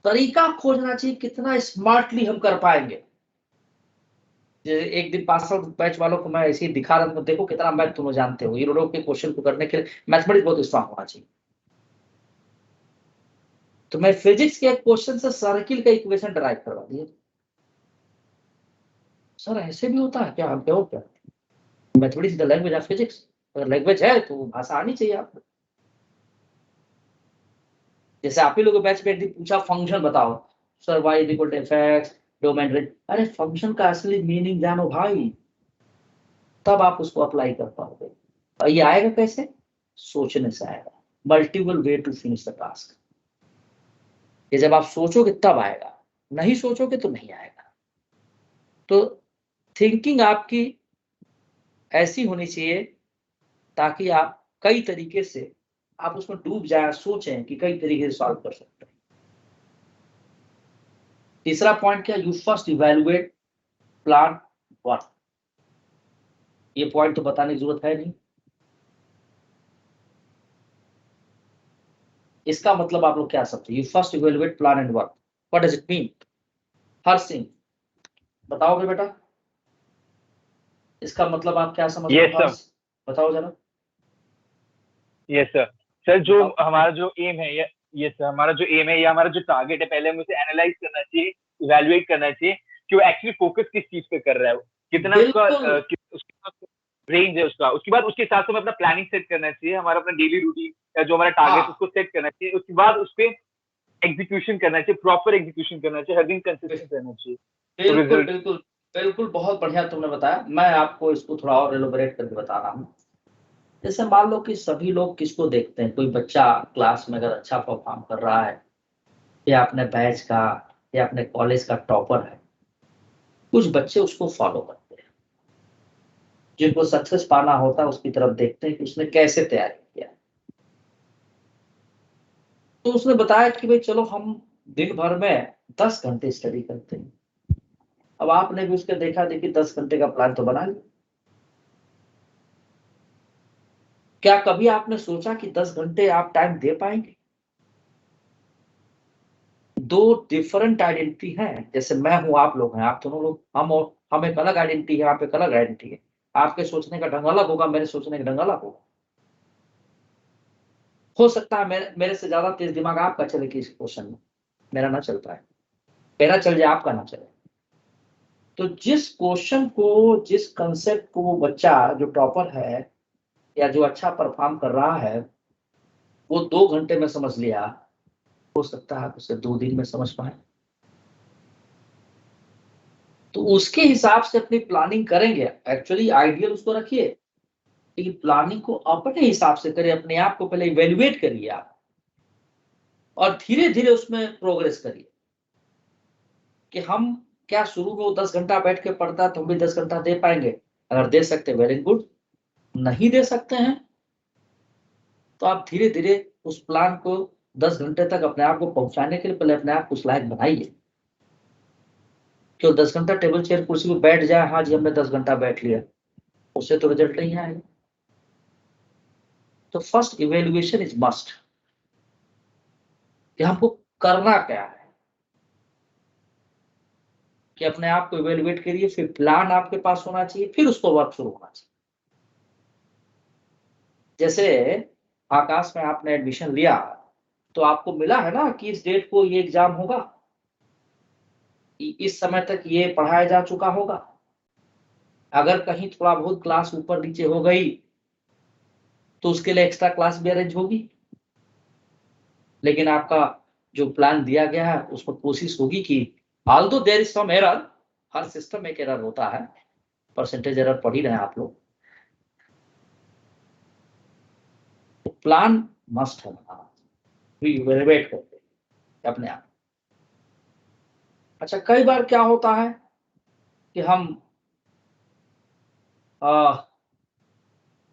तरीका खोजना चाहिए कितना स्मार्टली हम कर पाएंगे। एक दिन पास बैच वालों को मैं ऐसे ही दिखा रहा था, देखो कितना मैथ तुम जानते हो, यूरो के क्वेश्चन को करने के लिए मैथमेटिक्स बहुत स्ट्रांग होना चाहिए। तो मैं फिजिक्स के एक क्वेश्चन से सर्किल का इक्वेशन डराइव करवा दिया। सर ऐसे भी होता है क्या? हम क्या क्या mathematics the language of physics, अगर लैंग्वेज है तो भाषा आनी चाहिए आपको। जैसे आप ही लोगों बैच में एक दिन पूछा फंक्शन बताओ, sir y equal to fx domain range, अरे फंक्शन का असली मीनिंग जानो भाई, तब आप उसको अप्लाई कर पाओगे। और ये आएगा कैसे? सोचने से आएगा, multiple way to finish the task. ये जब आप सोचोगे तब आएगा, नहीं सोचोगे तो नहीं आएगा। तो थिंकिंग आपकी ऐसी होनी चाहिए ताकि आप कई तरीके से आप उसमें डूब जाए, सोचें कि कई तरीके से सॉल्व कर सकते हैं। तीसरा पॉइंट क्या? You first evaluate plan work. ये पॉइंट तो बताने की जरूरत है नहीं, इसका मतलब आप लोग क्या समझे? You first evaluate plan and work, what does it mean? Harsh Singh बताओगे बेटा, इसका मतलब आप क्या समझ रहे हो? बताओ जरा। Yes sir. सर जो हमारा जो एम है, ये सर हमारा जो एम है या हमारा जो टारगेट है, पहले हमें उसे एनालाइज करना चाहिए, इवैल्यूएट करना चाहिए कि वो एक्चुअली फोकस किस चीज पे कर रहा है, कितना उसका रेंज है उसका। उसके बाद उसके हिसाब से हमें अपना प्लानिंग सेट करना चाहिए, हमारा अपना डेली रूटीन या जो हमारा टारगेट उसको सेट करना चाहिए। उसके बाद उस पर एग्जीक्यूशन करना चाहिए, प्रॉपर एग्जीक्यूशन करना चाहिए, हर दिन कंसिस्टेंट रहना चाहिए। बिल्कुल बिल्कुल बिल्कुल, बहुत बढ़िया तुमने बताया। मैं आपको इसको थोड़ा और एलोबरेट करके बता रहा हूँ। जैसे मान लो कि सभी लोग किसको देखते हैं, कोई बच्चा क्लास में अगर अच्छा परफॉर्म कर रहा है या अपने बैच का या अपने कॉलेज का टॉपर है, कुछ बच्चे उसको फॉलो करते हैं, जिनको सक्सेस पाना होता है उसकी तरफ देखते हैं कि उसने कैसे तैयारी किया। तो उसने बताया कि भाई चलो हम दिन भर में 10 घंटे स्टडी करते हैं। अब आपने भी उसके देखा देखी 10 घंटे का प्लान तो बना लिया। क्या कभी आपने सोचा कि 10 घंटे आप टाइम दे पाएंगे? दो डिफरेंट आइडेंटिटी हैं, जैसे मैं हूं आप लोग हैं, आप दोनों लोग, हम एक अलग आइडेंटिटी है, आप एक अलग आइडेंटिटी है। आपके सोचने का ढंग अलग होगा, मेरे सोचने का ढंग अलग होगा। हो सकता है मेरे से ज्यादा तेज दिमाग आपका चले कि इस क्वेश्चन में, मेरा ना चल पाए, मेरा चल जाए आपका ना चले। तो जिस क्वेश्चन को, जिस कंसेप्ट को वो बच्चा जो टॉपर है या जो अच्छा परफॉर्म कर रहा है वो 2 घंटे में समझ लिया, हो सकता है उसे 2 दिन में समझ पाए। तो उसके हिसाब से अपनी प्लानिंग करेंगे। एक्चुअली आइडियल उसको रखिए, लेकिन प्लानिंग को अपने हिसाब से करिए, अपने आप को पहले इवेल्युएट करिए आप, और धीरे धीरे उसमें प्रोग्रेस करिए। कि हम क्या शुरू में वो 10 घंटा बैठ के पढ़ता है तो हम भी 10 घंटा दे पाएंगे? अगर दे सकते वेरी गुड, नहीं दे सकते हैं तो आप धीरे धीरे उस प्लान को 10 घंटे तक अपने आप को पहुंचाने के लिए पहले अपने आप को उस लायक बनाइए। क्यों 10 घंटा टेबल चेयर कुर्सी पे बैठ जाए, हाँ जी हमने 10 घंटा बैठ लिया, उससे तो रिजल्ट नहीं आएगा। तो फर्स्ट इवेल्युएशन इज मस्ट, कि हमको करना क्या है। कि अपने आप को इवेलुएट करिए, फिर प्लान आपके पास होना चाहिए, फिर उसको वर्क शुरू होना चाहिए। जैसे आकाश में आपने एडमिशन लिया तो आपको मिला है ना कि इस डेट को ये एग्जाम होगा, इस समय तक ये पढ़ाया जा चुका होगा। अगर कहीं थोड़ा बहुत क्लास ऊपर नीचे हो गई तो उसके लिए एक्स्ट्रा क्लास भी अरेंज होगी, लेकिन आपका जो प्लान दिया गया है उसमें कोशिश होगी कि although there is some error, हर सिस्टम में एक एरर होता है, परसेंटेज एरर पढ़ ही रहे हैं आप लोग, तो प्लान मस्ट है इवेलुएट करते अपने आप। अच्छा, कई बार क्या होता है कि हम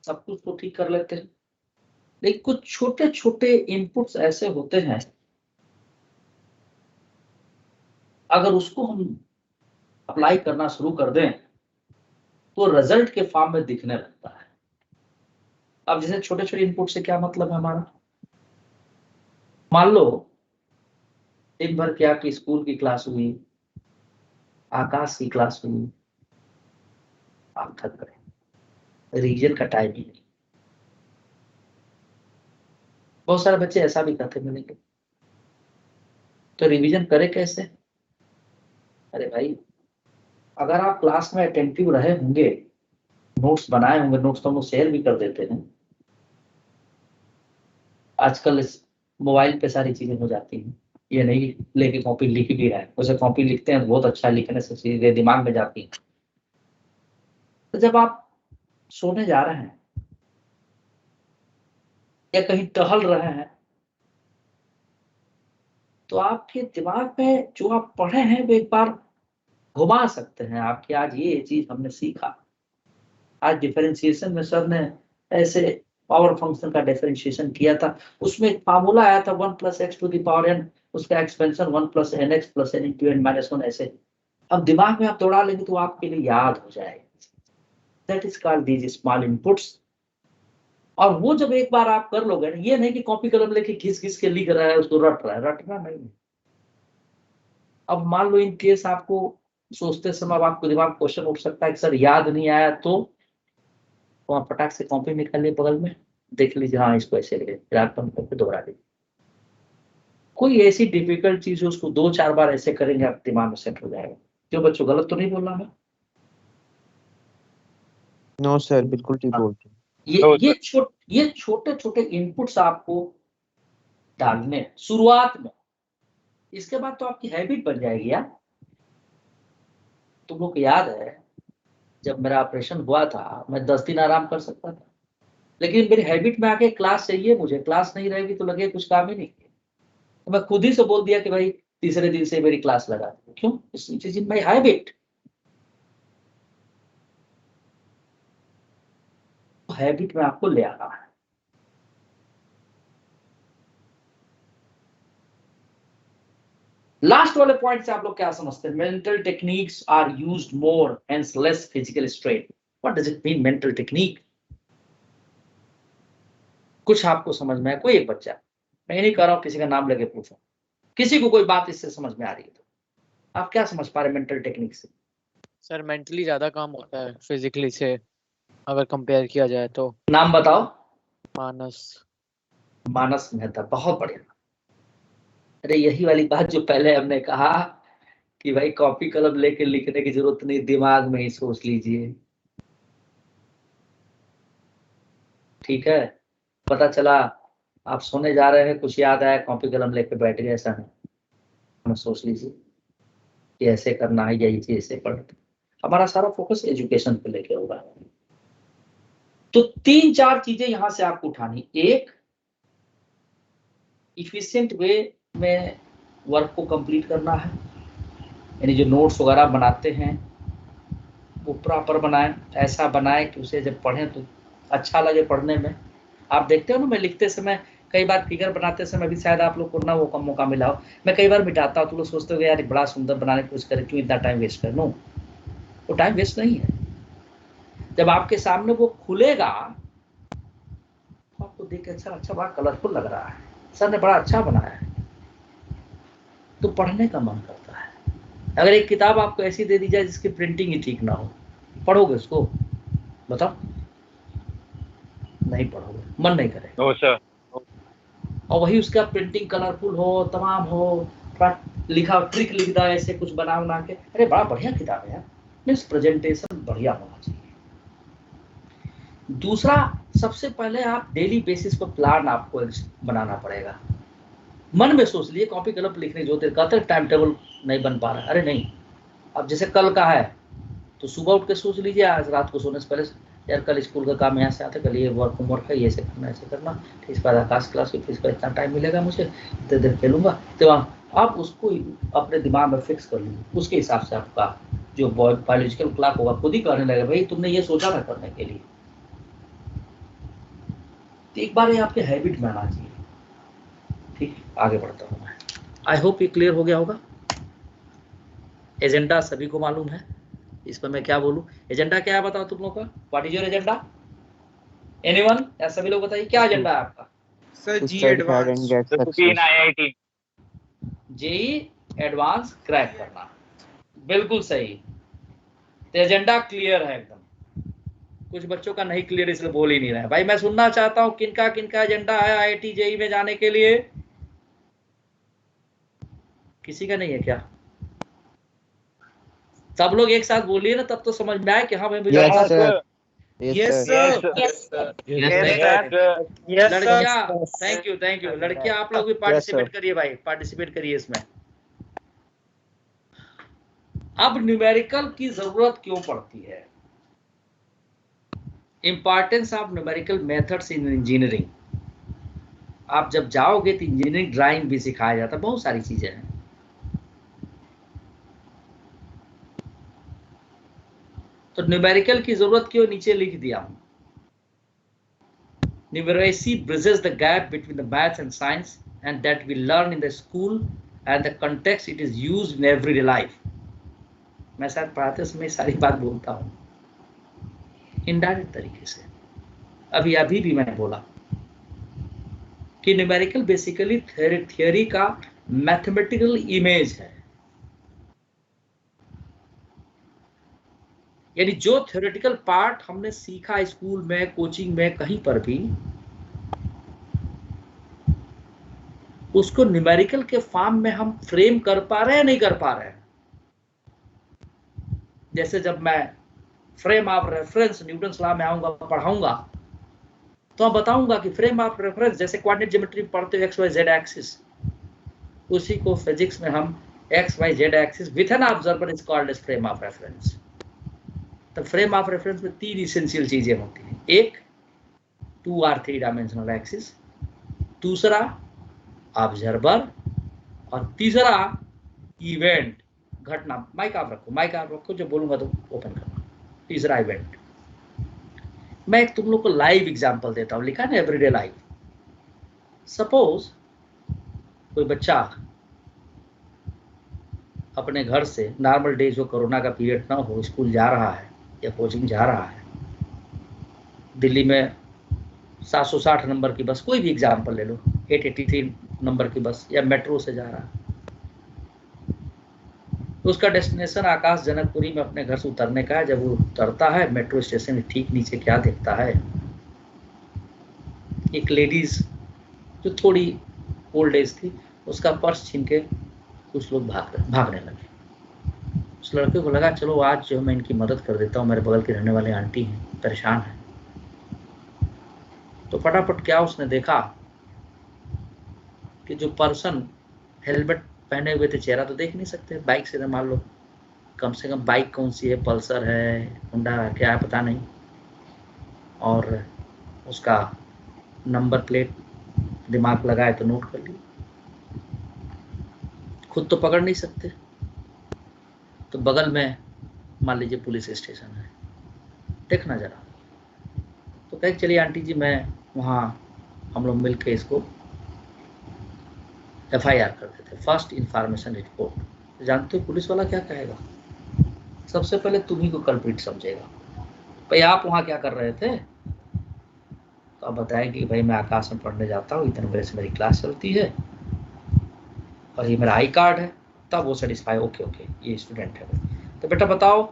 सब कुछ तो ठीक कर लेते हैं, लेकिन कुछ छोटे छोटे इनपुट्स ऐसे होते हैं, अगर उसको हम अप्लाई करना शुरू कर दें तो रिजल्ट के फॉर्म में दिखने लगता है। अब जैसे छोटे छोटे इनपुट से क्या मतलब है हमारा, मान लो दिन भर की आपकी स्कूल की क्लास हुई, आकाश की क्लास हुई, आप थक गए, रिवीजन का टाइम ही नहीं। बहुत सारे बच्चे ऐसा भी करते मिलेंगे, तो रिवीजन करे कैसे? अरे भाई, अगर आप क्लास में अटेंटिव रहे होंगे, नोट्स बनाए होंगे, नोट्स तो हम शेयर भी कर देते हैं, आजकल इस मोबाइल पे सारी चीजें हो जाती हैं, ये नहीं लेके कॉपी लिख भी रहे हैं, उसे कॉपी लिखते हैं तो बहुत अच्छा, लिखने से सीधे दिमाग में जाती है। तो जब आप सोने जा रहे हैं या कहीं टहल रहे हैं तो आपके दिमाग में जो आप पढ़े हैं वो एक बार घुमा सकते हैं आपकी, आज ये चीज हमने सीखा। आज डिफरेंशिएशन में सर ने ऐसे पावर फंक्शन का डिफरेंशिएशन किया था, उसमें एक फार्मूला आया था 1 + x to the power n, उसका एक्सपेंशन 1 + nx + n × n - 1 ऐसे। अब दिमाग में आप दौड़ा लेंगे तो आपके लिए याद हो जाएगा। That is called these small inputs. और वो जब एक बार आप कर लोगे, ये नहीं कि कॉपी कलम लेके घिस घिस के लिख रहा है, उसको रट रहा है, रटना नहीं। अब मान लो इन केस आपको सोचते समय आपको दिमाग क्वेश्चन उठ सकता है कि सर याद नहीं आया, तो आप फटाक से कॉपी निकालिए, बगल में देख लीजिए, हाँ इसको ऐसे लिखे, फिर आप करके दोहरा दीजिए। कोई ऐसी डिफिकल्ट चीज है उसको 2-4 बार ऐसे करेंगे, आप दिमाग में सेट हो जाएगा। क्यों बच्चों, गलत तो नहीं बोल रहा मैं? नो सर, बिल्कुल ठीक बोलते हैं। ये छोटे छोटे इनपुट्स आपको डालने हैं शुरुआत में, इसके बाद तो आपकी हैबिट बन जाएगी यार। तुम लोग को याद है जब मेरा ऑपरेशन हुआ था, मैं 10 दिन आराम कर सकता था, लेकिन मेरी हैबिट में आके क्लास चाहिए मुझे, क्लास नहीं रहेगी तो लगे कुछ काम ही नहीं किया, तो मैं खुद ही से बोल दिया कि भाई तीसरे दिन से मेरी क्लास लगा दो। क्यों? It in my habit. Habit में आपको ले आना है। लास्ट वाले पॉइंट से आप लोग क्या समझते हैं? Mental techniques are used more and less physical strain. What does it mean mental technique? कुछ आपको समझ में है? कोई एक बच्चा, मैं नहीं कह रहा हूं किसी का नाम लेके पूछो, किसी को कोई बात इससे समझ में आ रही है तो आप क्या समझ पा रहे मेंटल टेक्निक से? सर मेंटली ज्यादा काम होता है फिजिकली से अगर कंपेयर किया जाए तो। नाम बताओ। मानस मेहता, बहुत बढ़िया। अरे यही वाली बात जो पहले हमने कहा कि भाई कॉपी कलम लेके लिखने की जरूरत नहीं, दिमाग में ही सोच लीजिए। ठीक है, पता चला आप सोने जा रहे हैं, कुछ याद आया, कॉपी कलम लेके बैठ गए, ऐसा नहीं, सोच लीजिए कि ऐसे करना है या ये चीज ऐसे पढ़ना। हमारा सारा फोकस एजुकेशन पे लेके होगा। तो 3-4 चीजें यहां से आपको उठानी। एक, इफिशिएंट वे में वर्क को कंप्लीट करना है, यानी जो नोट्स वगैरह बनाते हैं वो प्रॉपर बनाएं, ऐसा बनाएं कि उसे जब पढ़ें तो अच्छा लगे पढ़ने में। आप देखते हो ना, मैं लिखते समय कई बार फिगर बनाते समय भी शायद आप लोग को ना वो मौका मिला हो, मैं कई बार मिटाता हूँ तो लोग सोचते हो यार बड़ा सुंदर बनाने की कोशिश करें, क्यों इतना टाइम वेस्ट कर। नो, वो टाइम वेस्ट नहीं है। जब आपके सामने वो खुलेगा तो आपको देख के अच्छा बड़ा कलरफुल लग रहा है, सर ने बड़ा अच्छा बनाया है, तो पढ़ने का मन करता है। अगर एक किताब आपको ऐसी दे दी जाए जिसकी प्रिंटिंग ही ठीक ना हो, पढ़ोगे उसको? बताओ, नहीं पढ़ोगे, मन नहीं करेगा। No sir. और वही उसका प्रिंटिंग कलरफुल हो, तमाम हो, लिखा ट्रिक लिख रहा है ऐसे कुछ बना बना के, अरे बड़ा बढ़िया किताब है यार, मीन्स प्रेजेंटेशन बढ़िया होना चाहिए। दूसरा, सबसे पहले आप डेली बेसिस पर प्लान आपको बनाना पड़ेगा। मन में सोच लिए कॉपी कलम लिखने जो कहते टाइम टेबल नहीं बन पा रहा है, अरे नहीं, अब जैसे कल का है तो सुबह उठ के सोच लीजिए, आज रात को सोने से पहले यार कल स्कूल का काम यहाँ से आता है, कल ये होमवर्क है, ये ऐसे करना ऐसे करना, फिर इसके बाद आकाश क्लास की, फिर इसका इतना टाइम मिलेगा मुझे, इतने देर खेलूंगा, तो आप उसको अपने दिमाग में फिक्स कर लीजिए। उसके हिसाब से आपका जो बायोलॉजिकल क्लॉक होगा खुद ही कहने लगेगा भाई तुमने ये सोचा था करने के लिए। तो एक बार ये आपके हैबिट में आना चाहिए। ठीक, आगे बढ़ता हूँ मैं। आई होप ये क्लियर हो गया होगा। एजेंडा सभी को मालूम है, इस पर मैं क्या बोलूं। एजेंडा क्या है बताओ तुम लोगों का? What is your agenda? Anyone? या सभी लोग बताइए क्या एजेंडा है आपका? सर जी एडवांस, जेई एडवांस क्रैक करना, बिल्कुल सही। तो एजेंडा क्लियर है एकदम। कुछ बच्चों का नहीं क्लियर इसलिए बोल ही नहीं रहे भाई। मैं सुनना चाहता हूं किनका किनका एजेंडा है आईआईटी जेई में जाने के लिए। किसी का नहीं है क्या? सब लोग एक साथ बोलिए ना, तब तो समझ में आए कि हाँ भाई मुझे। यस सर, लड़कियां, थैंक यू लड़कियां, आप लोग भी पार्टिसिपेट करिए भाई, पार्टिसिपेट करिए इसमें। अब न्यूमेरिकल की जरूरत क्यों पड़ती है? Importance of numerical methods in engineering. आप जब जाओगे तो इंजीनियरिंग ड्राइंग भी सिखाया जाता है, बहुत सारी चीजें हैं। तो न्यूमेरिकल की जरूरत क्यों, नीचे लिख दिया हूं। Numeracy bridges the gap between the math and science and that we learn in the school and the context it is used in everyday life. मैं शायद पढ़ाते समय सारी बात बोलता हूँ इनडायरेक्ट तरीके से। अभी भी मैंने बोला कि न्यूमेरिकल बेसिकली थियोरी का मैथमेटिकल इमेज है। यानी जो थ्योरेटिकल पार्ट हमने सीखा स्कूल में, कोचिंग में, कहीं पर भी, उसको न्यूमेरिकल के फॉर्म में हम फ्रेम कर पा रहे हैं, नहीं कर पा रहे हैं। जैसे जब मैं frame of reference Newton's law में आऊंगा, पढ़ाऊंगा, तो मैं बताऊंगा कि फ्रेम ऑफ रेफरेंस जैसे कोऑर्डिनेट ज्योमेट्री पढ़ते हो एक्स वाई जेड एक्सिस, उसी को फिजिक्स में हम X Y Z axis with an observer is called as frame of reference. तो फ्रेम ऑफ रेफरेंस में 3 इसेंशियल चीजें होती हैं। एक 2 और 3 डायमेंशनल एक्सिस, दूसरा ऑब्जर्वर, और तीसरा इवेंट, घटना। माइक आप रखो, जो बोलूंगा तो ओपन करना। तीसरा इवेंट। मैं एक तुम लोग को लाइव एग्जांपल देता हूं, लिखा है ना एवरीडे लाइव। सपोज कोई बच्चा अपने घर से नॉर्मल डे, जो कोरोना का पीरियड ना हो, स्कूल जा रहा है या कोचिंग जा रहा है, दिल्ली में 760 नंबर की बस, कोई भी एग्जाम्पल ले लो, 883 नंबर की बस, या मेट्रो से जा रहा है, उसका डेस्टिनेशन आकाश जनकपुरी में अपने घर से उतरने का है। जब वो उतरता है मेट्रो स्टेशन के ठीक नीचे क्या देखता है? एक लेडीज जो थोड़ी ओल्ड एज थी, उसका पर्स छीन के कुछ लोग भागने लगे। उस लड़के को लगा चलो आज जो मैं इनकी मदद कर देता हूँ, मेरे बगल के रहने वाले आंटी हैं, परेशान है। तो फटाफट क्या उसने देखा कि जो पर्सन हेलमेट पहने हुए थे, चेहरा तो देख नहीं सकते, बाइक से मान लो, कम से कम बाइक कौन सी है, पल्सर है, होंडा क्या है पता नहीं, और उसका नंबर प्लेट दिमाग लगाए तो नोट कर लिए। खुद तो पकड़ नहीं सकते, तो बगल में मान लीजिए पुलिस स्टेशन है, देखना जरा। तो कहे चलिए आंटी जी, मैं वहाँ हम लोग मिल के इसको FIR कर देते, फर्स्ट इंफॉर्मेशन रिपोर्ट। जानते हो पुलिस वाला क्या कहेगा? सबसे पहले तुम्ही को कल्प्रिट समझेगा। भाई आप वहाँ क्या कर रहे थे? तो आप बताएंगे कि भाई मैं आकाश में पढ़ने जाता हूँ, इतने बजे से मेरी क्लास चलती है, और ये मेरा आई कार्ड है। तब वो सेटिस्फाई, ओके ओके ये स्टूडेंट है। तो बेटा बताओ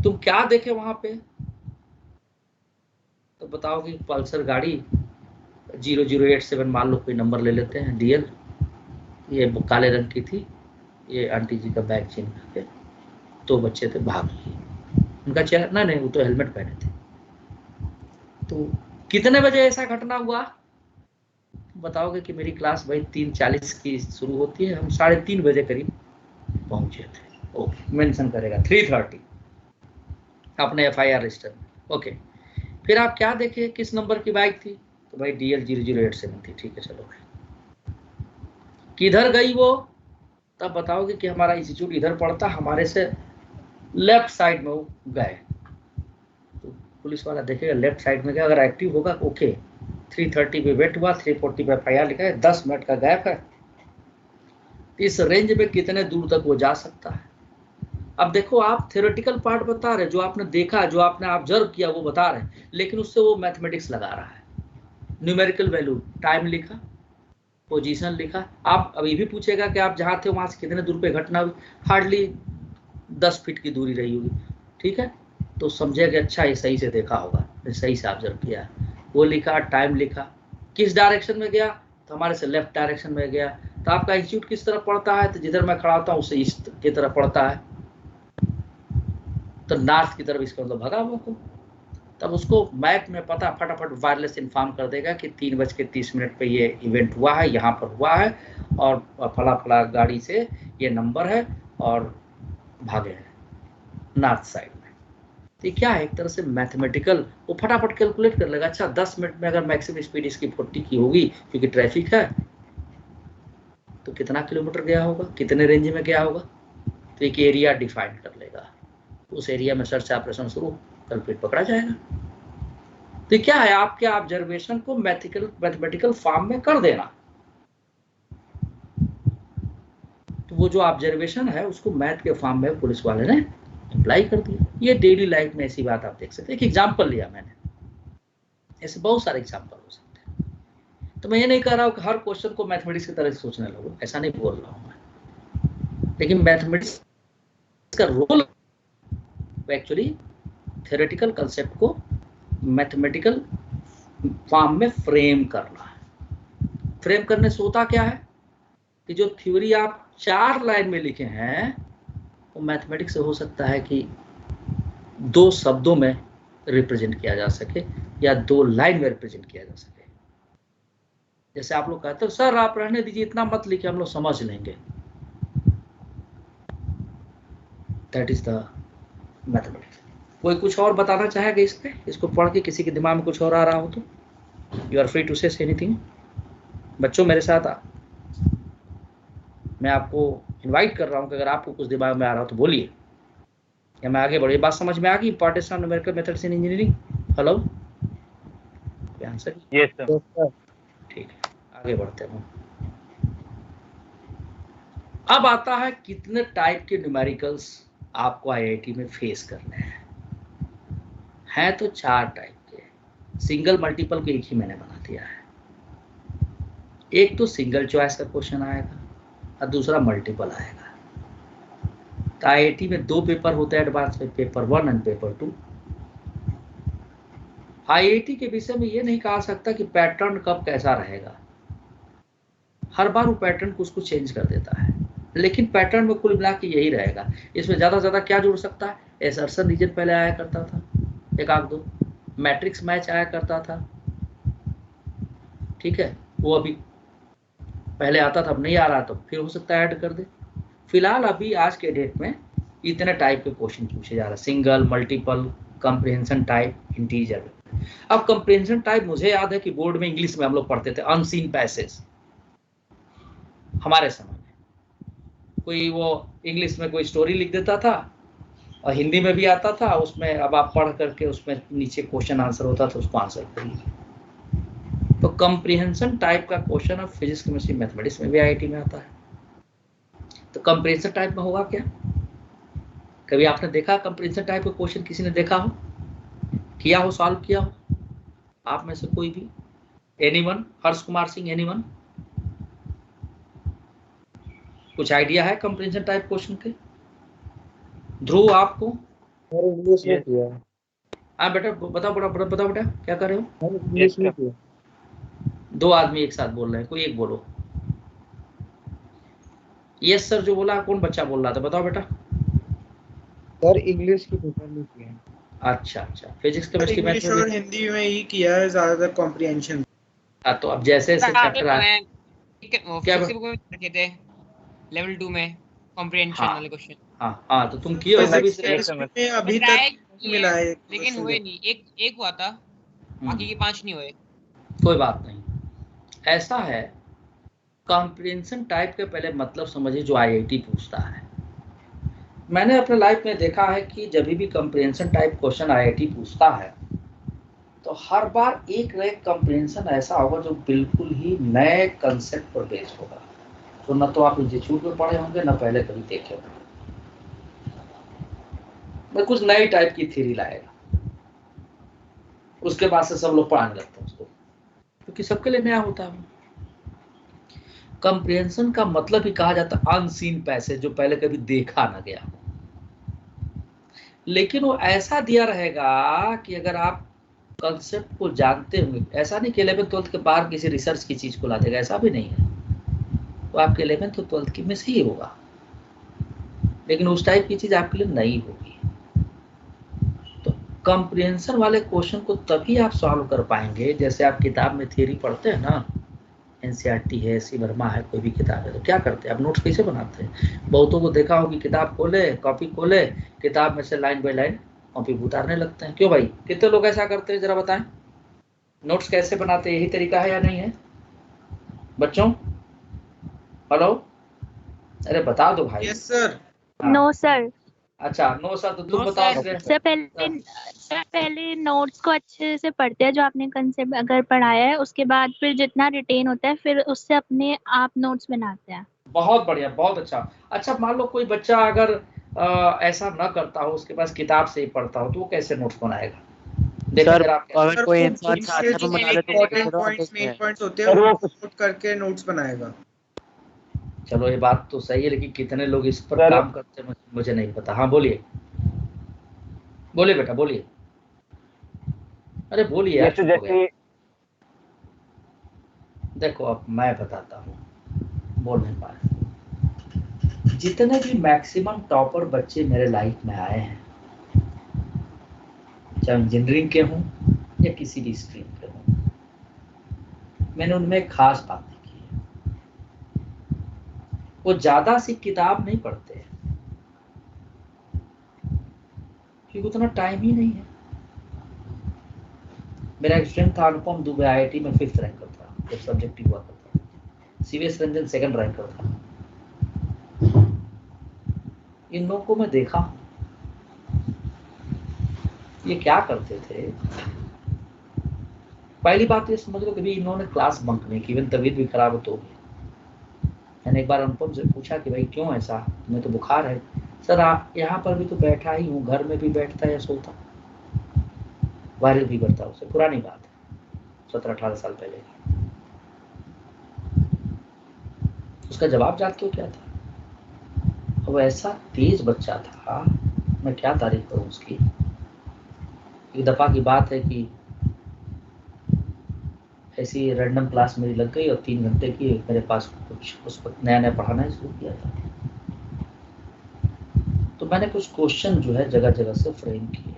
तुम क्या देखे वहां पे? तो बताओ कि पल्सर गाड़ी 0087 मान लो कोई नंबर ले लेते हैं, DL, ये काले रंग की थी, ये आंटी जी का बैग छीन करके 2 बच्चे थे, भाग लिए। उनका चेहरा नहीं, वो तो हेलमेट पहने थे। तो कितने बजे ऐसा घटना हुआ? बताओगे कि मेरी क्लास भाई 3:40 की शुरू होती है, हम 3:30 बजे करीब पहुंचे थे। ओके, मेंशन करेगा 3:30 अपने FIR रजिस्टर में। ओके, फिर आप क्या देखे, किस नंबर की बाइक थी? तो भाई DL 0087 थी। ठीक है, चलो भाई किधर गई वो? तब बताओगे कि हमारा इंस्टीट्यूट इधर पड़ता, हमारे से लेफ्ट साइड में वो गए। तो पुलिस वाला देखेगा लेफ्ट साइड में गया, अगर एक्टिव होगा ओके, 3:30 पे वेट हुआ, 3:40 पे FIR लिखा है, 10 मिनट का गैप है। इस रेंज में कितने दूर तक वो जा सकता है? अब देखो, आप थ्योरेटिकल पार्ट बता रहे, जो आपने देखा, जो आपने ऑब्जर्व किया वो बता रहे, लेकिन उससे वो मैथमेटिक्स लगा रहा है। न्यूमेरिकल वैल्यू, टाइम लिखा, पोजीशन लिखा। आप अभी भी पूछेगा कि आप जहाँ थे वहाँ से कितने दूर पे घटना हुई, हार्डली 10 फीट की दूरी रही होगी। ठीक है, तो समझेगा अच्छा ये सही से देखा होगा, सही से ऑब्जर्व किया। वो लिखा, टाइम लिखा, किस डायरेक्शन में गया, तो हमारे से लेफ्ट डायरेक्शन में गया। तो आपका इंस्टीट्यूट किस तरफ पड़ता है? तो जिधर मैं खड़ा होता हूँ उससे ईस्ट की तरफ पड़ता है, तो नॉर्थ की तरफ, इसका मतलब भगा वो को। तब उसको मैप में पता, फटाफट वायरलेस इन्फॉर्म कर देगा कि 3:30 पे ये इवेंट हुआ है, यहाँ पर हुआ है, और फला फला गाड़ी से ये नंबर है और भागे हैं नॉर्थ साइड में। तो ये क्या है, एक तरह से मैथमेटिकल, वो फटाफट कैलकुलेट कर लेगा। अच्छा 10 मिनट में अगर मैक्सिमम स्पीड इसकी 40 की होगी क्योंकि ट्रैफिक है, तो कितना किलोमीटर गया होगा, कितने रेंज में गया होगा, तो एक एरिया डिफाइन कर लेगा। उस एरिया में सर्च ऑपरेशन शुरू, कल्प्रिट पकड़ा जाएगा। तो क्या है, आपके ऑब्जर्वेशन को मैथमेटिकल फॉर्म में कर देना। तो वो जो ऑब्जर्वेशन है उसको मैथ के फॉर्म में पुलिस वाले ने अप्लाई कर दिया। ये डेली लाइफ में ऐसी बात आप देख सकते हैं। एक एग्जाम्पल लिया मैंने, ऐसे बहुत सारे एग्जाम्पल हो सकते हैं। तो मैं ये नहीं कह रहा हूँ कि हर क्वेश्चन को मैथमेटिक्स की तरह सोचने लगो, ऐसा नहीं बोल रहा हूँ मैं। लेकिन मैथमेटिक्स का रोल एक्चुअली थ्योरेटिकल कंसेप्ट को मैथमेटिकल फॉर्म में फ्रेम करना है। फ्रेम करने से होता क्या है कि जो थ्योरी आप 4 लाइन में लिखे हैं वो मैथमेटिक्स से हो सकता है कि 2 शब्दों में रिप्रेजेंट किया जा सके या 2 लाइन में रिप्रेजेंट किया जा सके। जैसे आप लोग कहते हो सर आप रहने दीजिए, इतना मत लिखिए, हम लोग समझ लेंगे। That is the mathematics. कोई कुछ और बताना चाहेगा इस पे? इसको पढ़ के किसी के दिमाग में कुछ और आ रहा हो तो you are free to say anything. बच्चों मेरे साथ मैं आपको इनवाइट कर रहा हूं कि अगर आपको कुछ दिमाग में आ रहा हो तो बोलिए, या मैं आगे बढ़ी। बात समझ में आ गई? Importance of numerical methods in engineering. Hello, answer? Yes sir. ठीक है, आगे बढ़ते हैं। अब आता है कितने टाइप के न्यूमेरिकल्स आपको IIT में फेस करने हैं तो 4 टाइप के। सिंगल मल्टीपल को एक ही मैंने बना दिया है। एक तो सिंगल चॉइस का क्वेश्चन आएगा और दूसरा मल्टीपल आएगा। तो IIT में 2 पेपर होते हैं एडवांस में, पेपर 1 एंड पेपर 2। IIT के विषय में ये नहीं कहा सकता कि पैटर्न कब कैसा रहेगा। हर बार वो पैटर्न को उसको चेंज कर देता है, लेकिन पैटर्न में कुल मिला के यही रहेगा। इसमें ज्यादा से ज्यादा क्या जुड़ सकता है? एसर्शन रीजन पहले आया करता था, एक आध 2 मैट्रिक्स मैच आया करता था। ठीक है, वो अभी पहले आता था, अब नहीं आ रहा, तो फिर हो सकता है ऐड कर दे। फिलहाल अभी आज के डेट में इतने टाइप के क्वेश्चन पूछे जा रहे हैं, single, multiple, comprehension type, integer. अब कंप्रिहेंशन टाइप मुझे याद है कि बोर्ड में इंग्लिश में हम लोग पढ़ते थे अनसीन पैसेज। हमारे समय में कोई वो इंग्लिश में कोई स्टोरी लिख देता था और हिंदी में भी आता था, उसमें अब आप पढ़ करके उसमें नीचे क्वेश्चन आंसर होता था, उसको आंसर करिए। तो कंप्रिहेंशन टाइप का क्वेश्चन अब फिजिक्स, केमिस्ट्री, मैथमेटिक्स में भी IIT में आता है। तो कंप्रिहेंशन टाइप में होगा क्या? कभी आपने देखा कंप्रिहेंशन टाइप का क्वेश्चन? किसी ने देखा हो, किया हो, सॉल्व किया हो? आप में से कोई भी? एनीवन? हर्ष कुमार सिंह, एनीवन? कुछ आइडिया है कंप्रीहेंशन टाइप क्वेश्चन के? ध्रुव आपको? इंग्लिश में किया। हाँ बेटा बताओ बेटा क्या कर रहे हो? इंग्लिश में किया। 2 आदमी एक साथ बोल रहे हैं, कोई एक बोलो। यस सर जो बोला, कौन बच्चा बोल रहा था बताओ बेटा? सर इंग्लिश की पेपर में किया। अच्छा, फिजिक्स केमिस्ट्री मैथ इंग्लिश और हिंदी में ही किया है ज्यादातर कॉम्प्रिहेंशन। हाँ, तो अब जैसे चैप्टर आए क्या थे लेवल 2 में कॉम्प्रिहेंशन वाले क्वेश्चन। हाँ तो तुम किए हो फिजिक्स केमिस्ट्री में अभी तक मिला है, लेकिन हुए नहीं। एक हुआ था, बाकी के 5 नहीं हुए। कोई बात नहीं। ऐसा है, कॉम्प्रिहेंशन टाइप के पहले मतलब समझिए जो आईआईटी पूछता है। मैंने अपने लाइफ में देखा है कि जब भी कॉम्प्रिहेंशन टाइप क्वेश्चन आईआईटी पूछता है तो हर बार एक न एक कॉम्प्रिहेंशन ऐसा होगा जो बिल्कुल ही नए कंसेप्ट पर बेस्ड होगा, तो न तो आप इंस्टीट्यूट में पढ़े होंगे न पहले कभी देखे होंगे। मैं कुछ नई टाइप की थ्योरी लाएगा, उसके बाद से सब लोग पढ़ाने लगते हैं उसको, क्योंकि सबके लिए नया होता है। कॉम्प्रिहेंशन का मतलब ही कहा जाता है अनसीन पैसेज, जो पहले कभी देखा ना गया। लेकिन वो ऐसा दिया रहेगा कि अगर आप कंसेप्ट को जानते होंगे, ऐसा नहीं कि 11th 12th के बाद किसी रिसर्च की चीज को ला देगा, ऐसा भी नहीं है। तो आपके 11th और 12th की में से ही होगा, लेकिन उस टाइप की चीज आपके लिए नई होगी। तो कॉम्प्रिहेंशन वाले क्वेश्चन को तभी आप सॉल्व कर पाएंगे, जैसे आप किताब में थ्योरी पढ़ते हैं ना, एनसीईआरटी है, सी वर्मा है, कोई भी किताब है, तो क्या करते हैं आप नोट्स कैसे बनाते हैं? बहुतों को देखा हो कि किताब खोले, कॉपी खोले, किताब में से लाइन बाय लाइन कॉपी उतारने लगते हैं। क्यों भाई, कितने लोग ऐसा करते हैं जरा बताएं? नोट्स कैसे बनाते हैं, यही तरीका है या नहीं है बच्चों? हेलो, अरे बता दो भाई। Yes sir. No sir. अच्छा नो सर, तो तुम बताओ। सर पहले नोट्स को अच्छे से पढ़ते हैं, जो आपने कंसेप्ट अगर पढ़ाया है, उसके बाद फिर जितना रिटेन होता है फिर उससे अपने आप नोट्स बनाते हैं। बहुत बढ़िया, बहुत अच्छा। अच्छा मान लो कोई बच्चा अगर ऐसा ना करता हो, उसके पास किताब से ही पढ़ता हो, तो वो कैसे नोट्स बनाएगा? सर अगर कोई इंसान चाहता है बना ले तो इंपॉर्टेंट पॉइंट्स, मेन पॉइंट्स होते हैं वो नोट करके नोट्स बनाएगा। चलो ये बात तो सही है, लेकिन कितने लोग इस पर काम करते हैं मुझे नहीं पता। हाँ बोलिए बेटा बोलिए, अरे बोलिए यार। जैसे देखो अब मैं बताता हूँ, बोल नहीं पाए। जितने भी मैक्सिमम टॉपर बच्चे मेरे लाइफ में आए हैं, चाहे इंजीनियरिंग के हों या किसी भी स्ट्रीम के हों, मैंने उनमें एक खास बात देखी है, वो ज्यादा सी किताब नहीं पढ़ते हैं, क्योंकि उतना टाइम ही नहीं है। मेरा एक फ्रेंड था अनुपम दुबे, आईआईटी में 5th रैंकर था जब सब्जेक्टिव हुआ करता था। सीवीएस रंजन 2nd रैंकर था। इन लोगों को मैं देखा, ये क्या करते थे। पहली बात ये समझ लो, कभी इन्होंने क्लास बंक नहीं की, इवन तबीयत भी खराब हो तो भी। मैंने एक बार अनुपम से पूछा कि भाई क्यों ऐसा, तुम्हें तो बुखार है? सर आप यहाँ पर भी तो बैठा ही हूँ, घर में भी बैठता है या सोता, वायरल भी करता उसे। पुरानी बात है, 17-18 साल पहले। उसका जवाब जानते हो क्या था? वो ऐसा तेज बच्चा था, मैं क्या तारीफ करूं उसकी। एक दफा की बात है कि ऐसी रैंडम क्लास मेरी लग गई और 3 घंटे की मेरे पास कुछ उस वक्त नया पढ़ाना शुरू किया था, तो मैंने कुछ क्वेश्चन जो है जगह जगह से फ्रेम किए,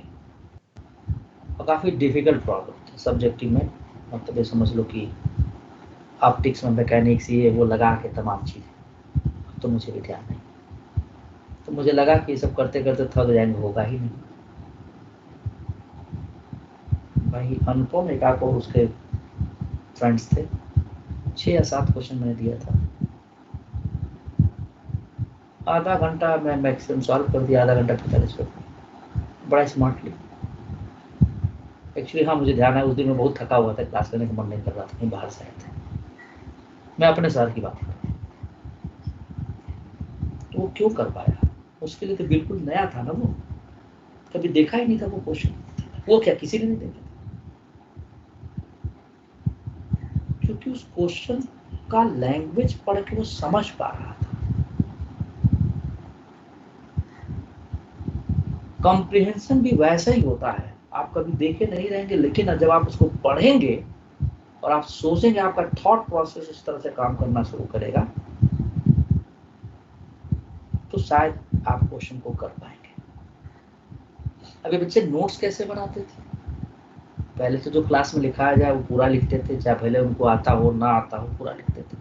और काफ़ी डिफिकल्ट प्रॉब्लम थे सब्जेक्टिव में। मतलब ये समझ लो कि ऑप्टिक्स में मैकेनिक्स ये वो लगा के तमाम चीज़ें, तो मुझे भी ध्यान नहीं, तो मुझे लगा कि ये सब करते करते थक जाएंगे, होगा ही नहीं। भाई अनुपम एक आको उसके फ्रेंड्स थे, 6 या 7 क्वेश्चन मैंने दिया था, आधा घंटा मैं मैक्सिमम सॉल्व कर दिया, आधा घंटा 45 मिनट, बड़ा स्मार्टली। एक्चुअली हाँ मुझे ध्यान है, उस दिन मैं बहुत थका हुआ था, क्लास करने का मन नहीं कर रहा था, कहीं बाहर से आए थे। मैं अपने सर की बात कर रहा हूँ, तो वो क्यों कर पाया? उसके लिए तो बिल्कुल नया था ना, वो कभी देखा ही नहीं था वो क्वेश्चन। वो क्या किसी ने नहीं देखा, क्योंकि उस क्वेश्चन का लैंग्वेज पढ़ के वो समझ पा रहा था। कॉम्प्रिहेंशन भी वैसा ही होता है, आप कभी देखे नहीं रहेंगे, लेकिन जब आप उसको पढ़ेंगे और आप सोचेंगे, आपका थॉट प्रोसेस इस तरह से काम करना शुरू करेगा, तो शायद आप क्वेश्चन को कर पाएंगे। अभी बच्चे नोट्स कैसे बनाते थे? पहले तो जो क्लास में लिखाया जाए वो पूरा लिखते थे, चाहे पहले उनको आता हो ना आता हो, पूरा लिखते थे।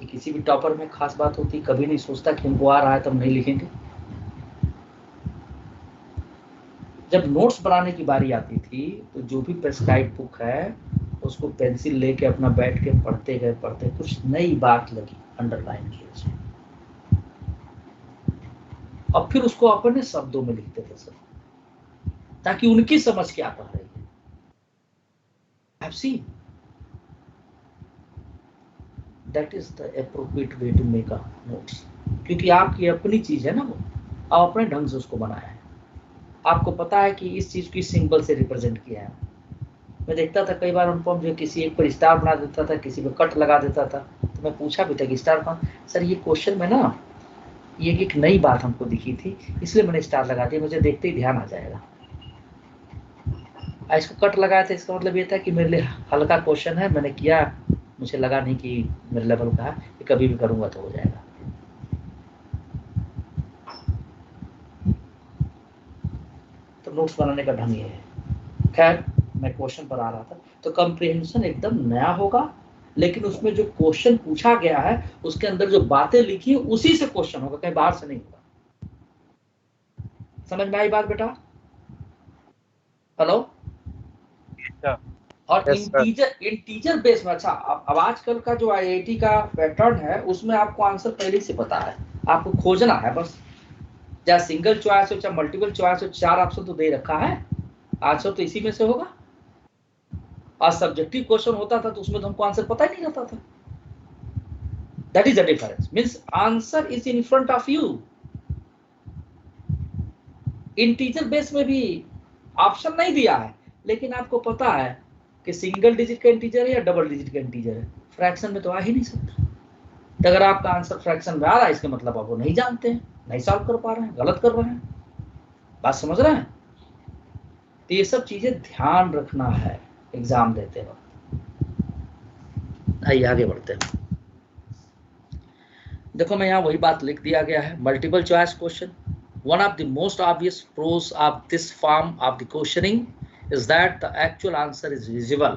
ये किसी भी टॉपर में खास बात होती, कभी नहीं सोचता कि उनको आ रहा है तब नहीं लिखेंगे। जब नोट्स बनाने की बारी आती थी तो जो भी प्रेस्क्राइब बुक है उसको पेंसिल लेके अपना बैठ के पढ़ते गए, पढ़ते कुछ नई बात लगी अंडरलाइन की उसमें, और फिर उसको अपने शब्दों में लिखते थे सब, ताकि उनकी समझ क्या पढ़ रही है। I've seen that is the appropriate way to make a notes, क्योंकि आपकी अपनी चीज है ना, वो आप अपने ढंग से उसको बनाया है। आपको पता है कि इस चीज को इस सिंबल से रिप्रेजेंट किया है। मैं देखता था कई बार अनुपम जो किसी एक पर स्टार बना देता था, किसी पे कट लगा देता था, तो मैं पूछा भी था कि स्टार कौन? सर ये क्वेश्चन में ना ये एक नई बात हमको दिखी थी, इसलिए मैंने स्टार लगा दिया, मुझे देखते ही ध्यान आ जाएगा। इसको कट लगाया था, इसका मतलब ये था कि मेरे लिए हल्का क्वेश्चन है, मैंने किया, मुझे लगा नहीं कि मेरे लेवल का है, कि कभी भी करूंगा तो हो जाएगा। तो नोट्स बनाने का ढंग ये है। खैर मैं क्वेश्चन पर आ रहा था, तो कॉम्प्रिहेंशन एकदम नया होगा, लेकिन उसमें जो क्वेश्चन पूछा गया है उसके अंदर जो बातें लिखी है उसी से क्वेश्चन होगा, कहीं बाहर से नहीं होगा। समझ में आई बात बेटा? हेलो? और इंटीजर बेस में, अच्छा अब आजकल का जो आईआईटी का पैटर्न है उसमें आपको आंसर पहले से पता है, आपको खोजना है बस। चाहे सिंगल चॉइस हो चाहे मल्टीपल चॉइस हो, 4 ऑप्शन तो दे रखा है, आंसर तो इसी में से होगा। और सब्जेक्टिव क्वेश्चन होता था तो उसमें तो हमको आंसर पता ही नहीं रहता था। That is the difference, means answer is in front of you. Integer base में भी ऑप्शन नहीं दिया है, लेकिन आपको पता है कि सिंगल डिजिट का इंटीजर है या डबल डिजिट का इंटीजर है। फ्रैक्शन में तो आ ही नहीं सकता। तो अगर आपका आंसर फ्रैक्शन में आ रहा है, इसका मतलब आप वो नहीं जानते हैं, नहीं सॉल्व कर पा रहे हैं, गलत कर रहे हैं। बात समझ रहे हैं? तो ये सब चीजें ध्यान रखना है एग्जाम देते वक्त। आइए आगे बढ़ते हैं। देखो मैं यहाँ वही बात लिख दिया गया है, multiple choice question. One of the most obvious pros of this form of the questioning is that the actual answer is visible.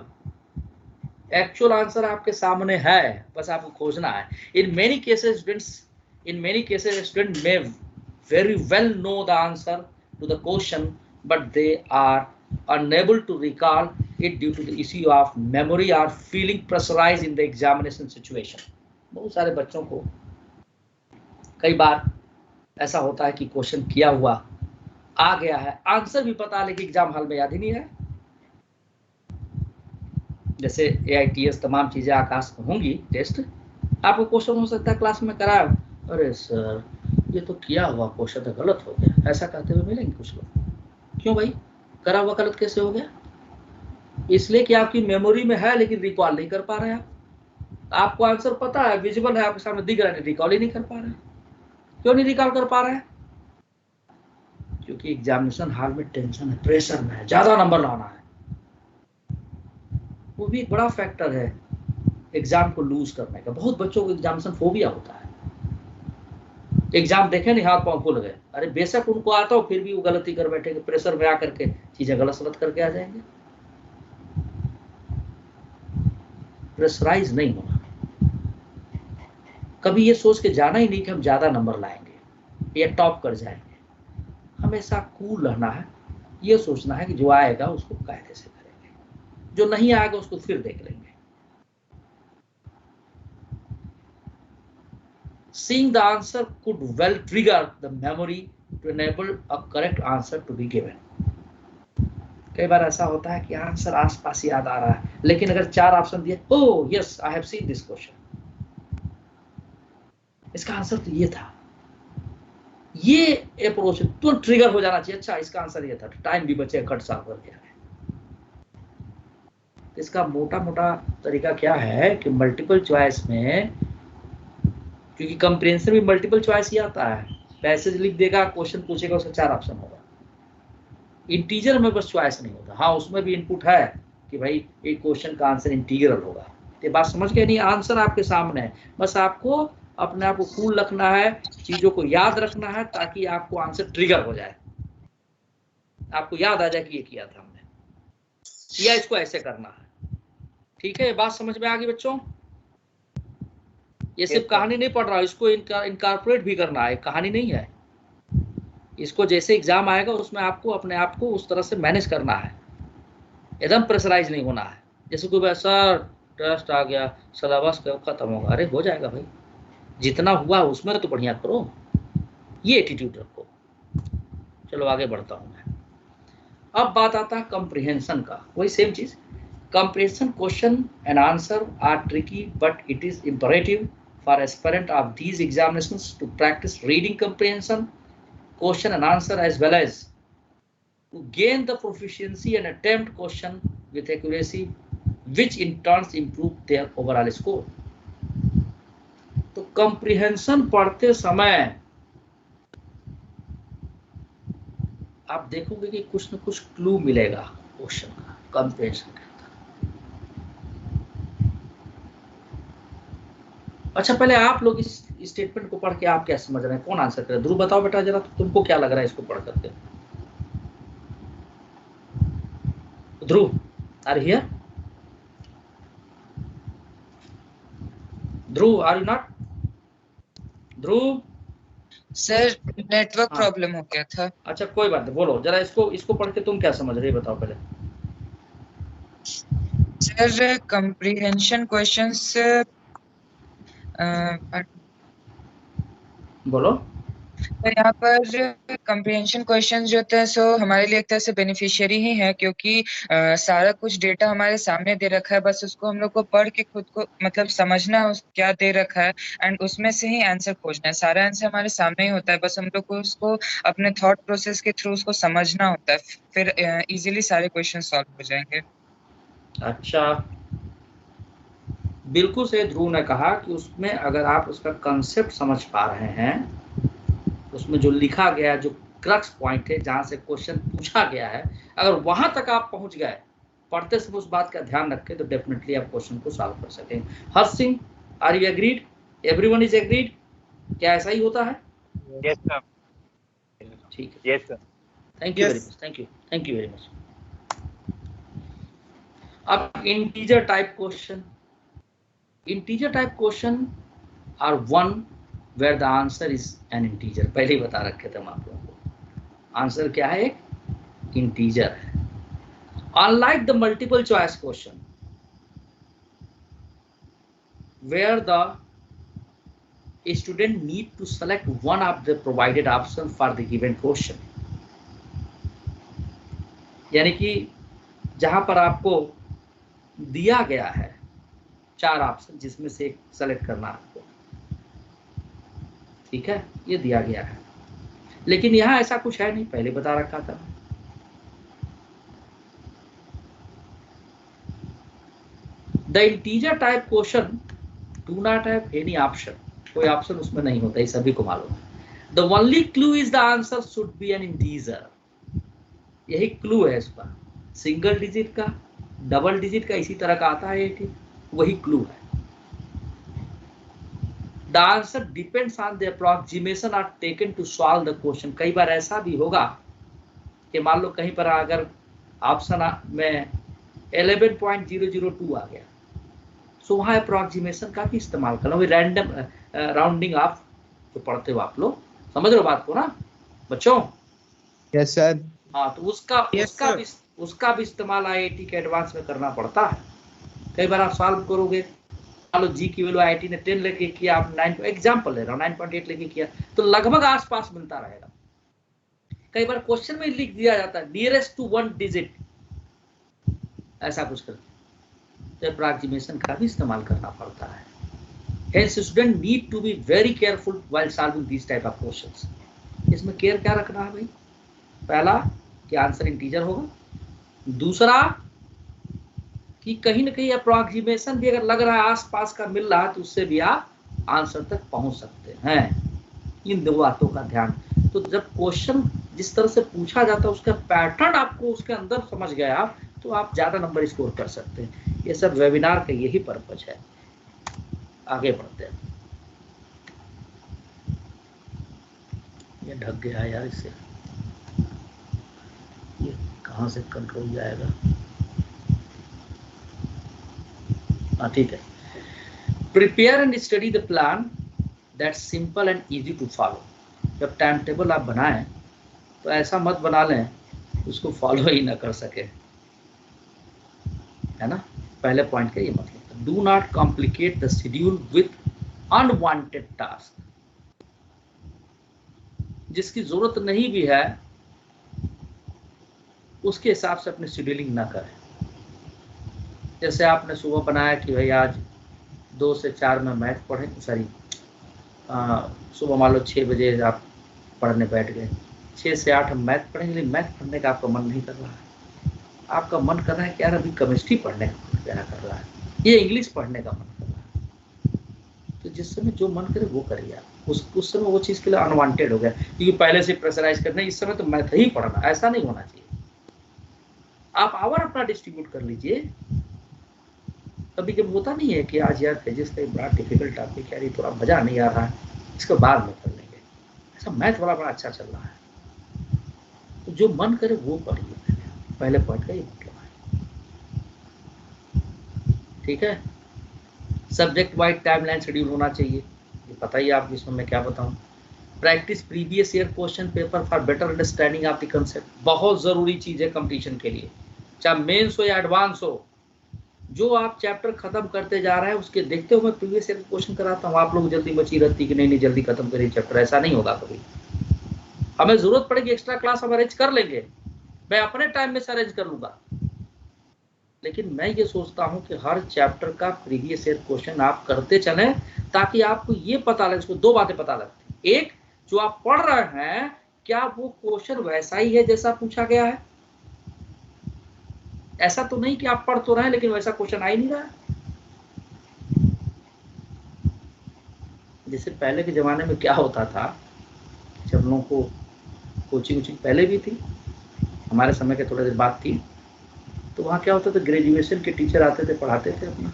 Actual answer आपके सामने है, बस आपको खोजना है। In many cases, students may very well know the answer to the question, but they are unable to recall it due to the issue of memory or feeling pressurized in the examination situation. बहुत सारे बच्चों को कई बार ऐसा होता है कि क्वेश्चन किया हुआ आ गया है, आंसर भी पता है, लेकिन एग्जाम हॉल में याद ही नहीं है। जैसे AITS तमाम चीजें आकाश में होंगी, टेस्ट आपको क्वेश्चन हो सकता है क्लास में कराया, अरे सर ये तो किया हुआ क्वेश्चन तो गलत हो गया, ऐसा कहते हुए मिलेंगे कुछ लोग। क्यों भाई, करा हुआ गलत कैसे हो गया? इसलिए कि आपकी मेमोरी में है लेकिन रिकॉल नहीं कर पा रहे हैं। आपको आंसर पता है, विजिबल है, आपके सामने दिख रहा है, रिकॉल ही नहीं कर पा रहे हैं। क्यों नहीं रिकॉल कर पा रहे हैं? क्योंकि एग्जामिनेशन हॉल में टेंशन है, प्रेशर में है, ज्यादा नंबर लाना है। वो भी एक बड़ा फैक्टर है एग्जाम को लूज करने का। बहुत बच्चों को एग्जामिनेशन फोबिया होता है, एग्जाम देखे नहीं हाथ पांव खुल गए, अरे बेशक उनको आता हो फिर भी वो गलती कर बैठेंगे, प्रेशर में आकर के चीजें गलत सलत करके आ जाएंगे। प्रेशराइज नहीं होना, कभी ये सोच के जाना ही नहीं कि हम ज्यादा नंबर लाएंगे या टॉप कर जाएंगे। हमेशा कूल रहना है, ये सोचना है कि जो आएगा उसको कायदे से करेंगे, जो नहीं आएगा उसको फिर देख लेंगे। Seeing the answer could well trigger the memory to enable a correct answer to be given. कई बार ऐसा होता है कि आंसर आसपास याद आ रहा है, लेकिन अगर 4 ऑप्शन दिए, oh yes I have seen this question, इसका आंसर तो ये था। ये अप्रोच तो ट्रिगर हो जाना चाहिए, अच्छा इसका आंसर ये था, टाइम भी बचे, कट सॉल्व करके आए। इसका मोटा मोटा तरीका क्या है कि मल्टीपल चॉइस में, क्योंकि कंप्रिहेंशन में मल्टीपल चॉइस ही आता है, पैसेज लिख देगा, क्वेश्चन पूछेगा, उसका 4 ऑप्शन होगा। इंटीजर में बस चॉइस नहीं होता। हाँ, उसमें भी इनपुट है कि भाई एक क्वेश्चन का आंसर इंटीग्रल होगा। ये बात समझ गए? नहीं, आंसर आपके सामने है, बस आपको अपने आप को कूल रखना है, चीजों को याद रखना है, ताकि आपको आंसर ट्रिगर हो जाए, आपको याद आ जाए कि ये किया था हमने, या इसको ऐसे करना है। ठीक है, ये बात समझ में आ गई बच्चों? ये सिर्फ कहानी नहीं पढ़ रहा, इसको इनकॉर्पोरेट भी करना है, कहानी नहीं है। इसको जैसे एग्जाम आएगा उसमें आपको अपने आप को उस तरह से मैनेज करना है, एकदम प्रेशराइज नहीं होना है। जैसे कोई सर टेस्ट आ गया, सिलेबस खत्म होगा, अरे हो जाएगा भाई, जितना हुआ उसमें तो बढ़िया करो, ये एटीट्यूड रखो। चलो आगे बढ़ता हूँ मैं। अब बात आता है कंप्रिहेंशन का, वही सेम चीज। Comprehension question and answer are tricky, but it is imperative for aspirant of these examinations to practise reading comprehension question and answer, as well as to gain the proficiency and attempt question with accuracy, which in turn improve their overall score. तो comprehension पढ़ते समय आप देखोगे कि कुछ न कुछ clue मिलेगा क्वेश्चन का, comprehension का। अच्छा, पहले आप लोग इस स्टेटमेंट को पढ़ के आप क्या समझ रहे हैं, कौन आंसर करे? ध्रुव बताओ बेटा जरा, तुमको क्या लग रहा है इसको पढ़ करके? Dhruv, are here? Dhruv, are you not? Dhruv sir, network problem हो गया था। अच्छा, कोई बात नहीं, बोलो जरा, इसको पढ़ के तुम क्या समझ रहे हो, बताओ पहले। सर, कंप्रीहेंशन क्वेश्चंस बोलो। तो यहाँ पर कंप्रीहेंशन क्वेश्चंस जो होते हैं सो हमारे लिए एक तरह से बेनिफिशियरी ही है, क्योंकि सारा कुछ डेटा हमारे सामने दे रखा है, बस उसको हम लोग को पढ़ के खुद को मतलब समझना है क्या दे रखा है, एंड उसमें से ही आंसर खोजना है। सारा आंसर हमारे सामने ही होता है, बस हम लोग को उसको अपने थॉट प्रोसेस के थ्रू उसको समझना होता है, फिर इजीली सारे क्वेश्चन सॉल्व हो जाएंगे। अच्छा, बिल्कुल सही ध्रुव ने कहा कि उसमें अगर आप उसका कंसेप्ट समझ पा रहे हैं, उसमें जो लिखा गया, जो क्रक्स पॉइंट है, जहां से क्वेश्चन पूछा गया है, अगर वहां तक आप पहुंच गए पढ़ते समय, उस बात का ध्यान रखें, तो डेफिनेटली आप क्वेश्चन को सॉल्व कर सकेंगे। Harsh Singh, are you agreed? Everyone is agreed? क्या ऐसा ही होता है? Yes sir. ठीक है, yes sir. Thank you very much, thank you very much. अब integer type question. Integer type question are one where the answer is an integer. पहले ही बता रखे थे हम आप लोगों को, आंसर क्या है? एक इंटीजर है। Unlike the multiple choice question where the student need to select one of the provided option for the given question, यानी कि जहां पर आपको दिया गया है 4 ऑप्शन, जिसमें से एक सेलेक्ट करना आपको, ठीक है, ये दिया गया है। लेकिन यहां ऐसा कुछ है नहीं, पहले बता रखा था। The integer type question do not have any option, कोई ऑप्शन उसमें नहीं होता, ये सभी को मालूम है। The only clue is the answer should be an integer, यही क्लू है इसका। सिंगल डिजिट का, डबल डिजिट का, इसी तरह का आता है, वही क्लू है। The answer depends on the approximation are taken to solve the question. कई बार ऐसा भी होगा कि मान लो कहीं पर अगर ऑप्शन में 11.002 आ गया, सो वहां अप्रोक्सीमेशन का भी इस्तेमाल करना, वही रैंडम राउंडिंग ऑफ जो पढ़ते हो आप लोग, समझ रहे हो बात को ना बच्चों? Yes sir. हाँ, तो उसका भी इस्तेमाल IIT के एडवांस में करना पड़ता है। कई बार आप सॉल्व करोगे, मान लो जी की वैल्यू IIT ने 10 लेके किया, आप 9, एग्जाम्पल ले रहा हूँ, 9.8 लेके किया, तो लगभग आसपास मिलता रहेगा। कई बार क्वेश्चन में लिख दिया जाता है नियरेस्ट टू 1 डिजिट, ऐसा कुछ कर, तो अप्रोक्सीमेशन का भी इस्तेमाल करना पड़ता है। Hence, student need to be very careful while solving these type of questions. इसमें केयर क्या रखना है भाई? पहला कि आंसर इंटीजर होगा, दूसरा कि कहीं ना कहीं अप्रोक्सीमेशन भी अगर लग रहा है आसपास का मिल रहा है, तो उससे भी आप आंसर तक पहुंच सकते हैं। इन दो बातों का ध्यान। तो जब क्वेश्चन जिस तरह से पूछा जाता है उसका पैटर्न आपको उसके अंदर समझ गया तो आप ज्यादा नंबर स्कोर कर सकते हैं। ये सब वेबिनार का यही पर्पज है। आगे बढ़ते हैं। ये ढक गया यार, इससे ये कहाँ से कंट्रोल जाएगा? हाँ ठीक है। Prepare and study the plan that's simple and easy to follow. जब टाइम टेबल आप बनाएं तो ऐसा मत बना लें उसको फॉलो ही ना कर सके, है ना। पहले पॉइंट का ये मतलब, do not complicate the schedule with unwanted task. जिसकी जरूरत नहीं भी है उसके हिसाब से अपनी शेड्यूलिंग ना करें। जैसे आपने सुबह बनाया कि भाई आज 2 से 4 में मैथ पढ़े, सॉरी सुबह मान लो 6 बजे आप पढ़ने बैठ गए, 6 से 8 हम मैथ पढ़ेंगे, लेकिन मैथ पढ़ने का आपका मन नहीं कर रहा है। आपका मन कर रहा है कि यार अभी केमिस्ट्री पढ़ने का मन क्या कर रहा है, ये इंग्लिश पढ़ने का मन कर रहा है। तो जिस समय जो मन करे वो करिए आप। उस समय वो चीज़ के लिए अनवांटेड हो गया, क्योंकि पहले से प्रेशराइज करना, इस समय तो मैथ ही पढ़ना, ऐसा नहीं होना चाहिए। आप आवर अपना डिस्ट्रीब्यूट कर लीजिए। कभी जब होता नहीं है कि आज यार फिजिक्स का बड़ा डिफिकल्ट टॉपिक है, थोड़ा मजा नहीं आ रहा है, इसको बाद में कर लेंगे, ऐसा मैथ वाला बड़ा अच्छा चल रहा है, तो जो मन करे वो पढ़िए। पहले पॉइंट का ये मतलब है, ठीक है। सब्जेक्ट वाइज टाइमलाइन शेड्यूल होना चाहिए, ये पता ही आप इसमें मैं क्या बताऊं। Practice previous year question paper for better understanding of the concept, बहुत जरूरी चीज है कंपटीशन के लिए, चाहे मेंस हो या एडवांस हो। जो आप चैप्टर खत्म करते जा रहे हैं उसके देखते हुए मैं प्रीवियस ईयर क्वेश्चन कराता हूँ। आप लोग जल्दी बची रहती कि नहीं जल्दी खत्म करिए चैप्टर, ऐसा नहीं होगा कभी। हमें जरूरत पड़ेगी एक्स्ट्रा क्लास हम अरेंज कर लेंगे, मैं अपने टाइम में से अरेंज कर लूंगा, लेकिन मैं ये सोचता हूँ कि हर चैप्टर का प्रीवियस ईयर क्वेश्चन आप करते चलें, ताकि आपको ये पता लगे। इसको 2 बातें पता लगती हैं, एक जो आप पढ़ रहे हैं क्या वो क्वेश्चन वैसा ही है जैसा पूछा गया है, ऐसा तो नहीं कि आप पढ़ तो रहे हैं लेकिन वैसा क्वेश्चन आ ही नहीं रहा है। जैसे पहले के जमाने में क्या होता था, जब लोगों को कोचिंग पहले भी थी, हमारे समय के थोड़े देर बाद थी, तो वहाँ क्या होता था, ग्रेजुएशन के टीचर आते थे पढ़ाते थे अपना,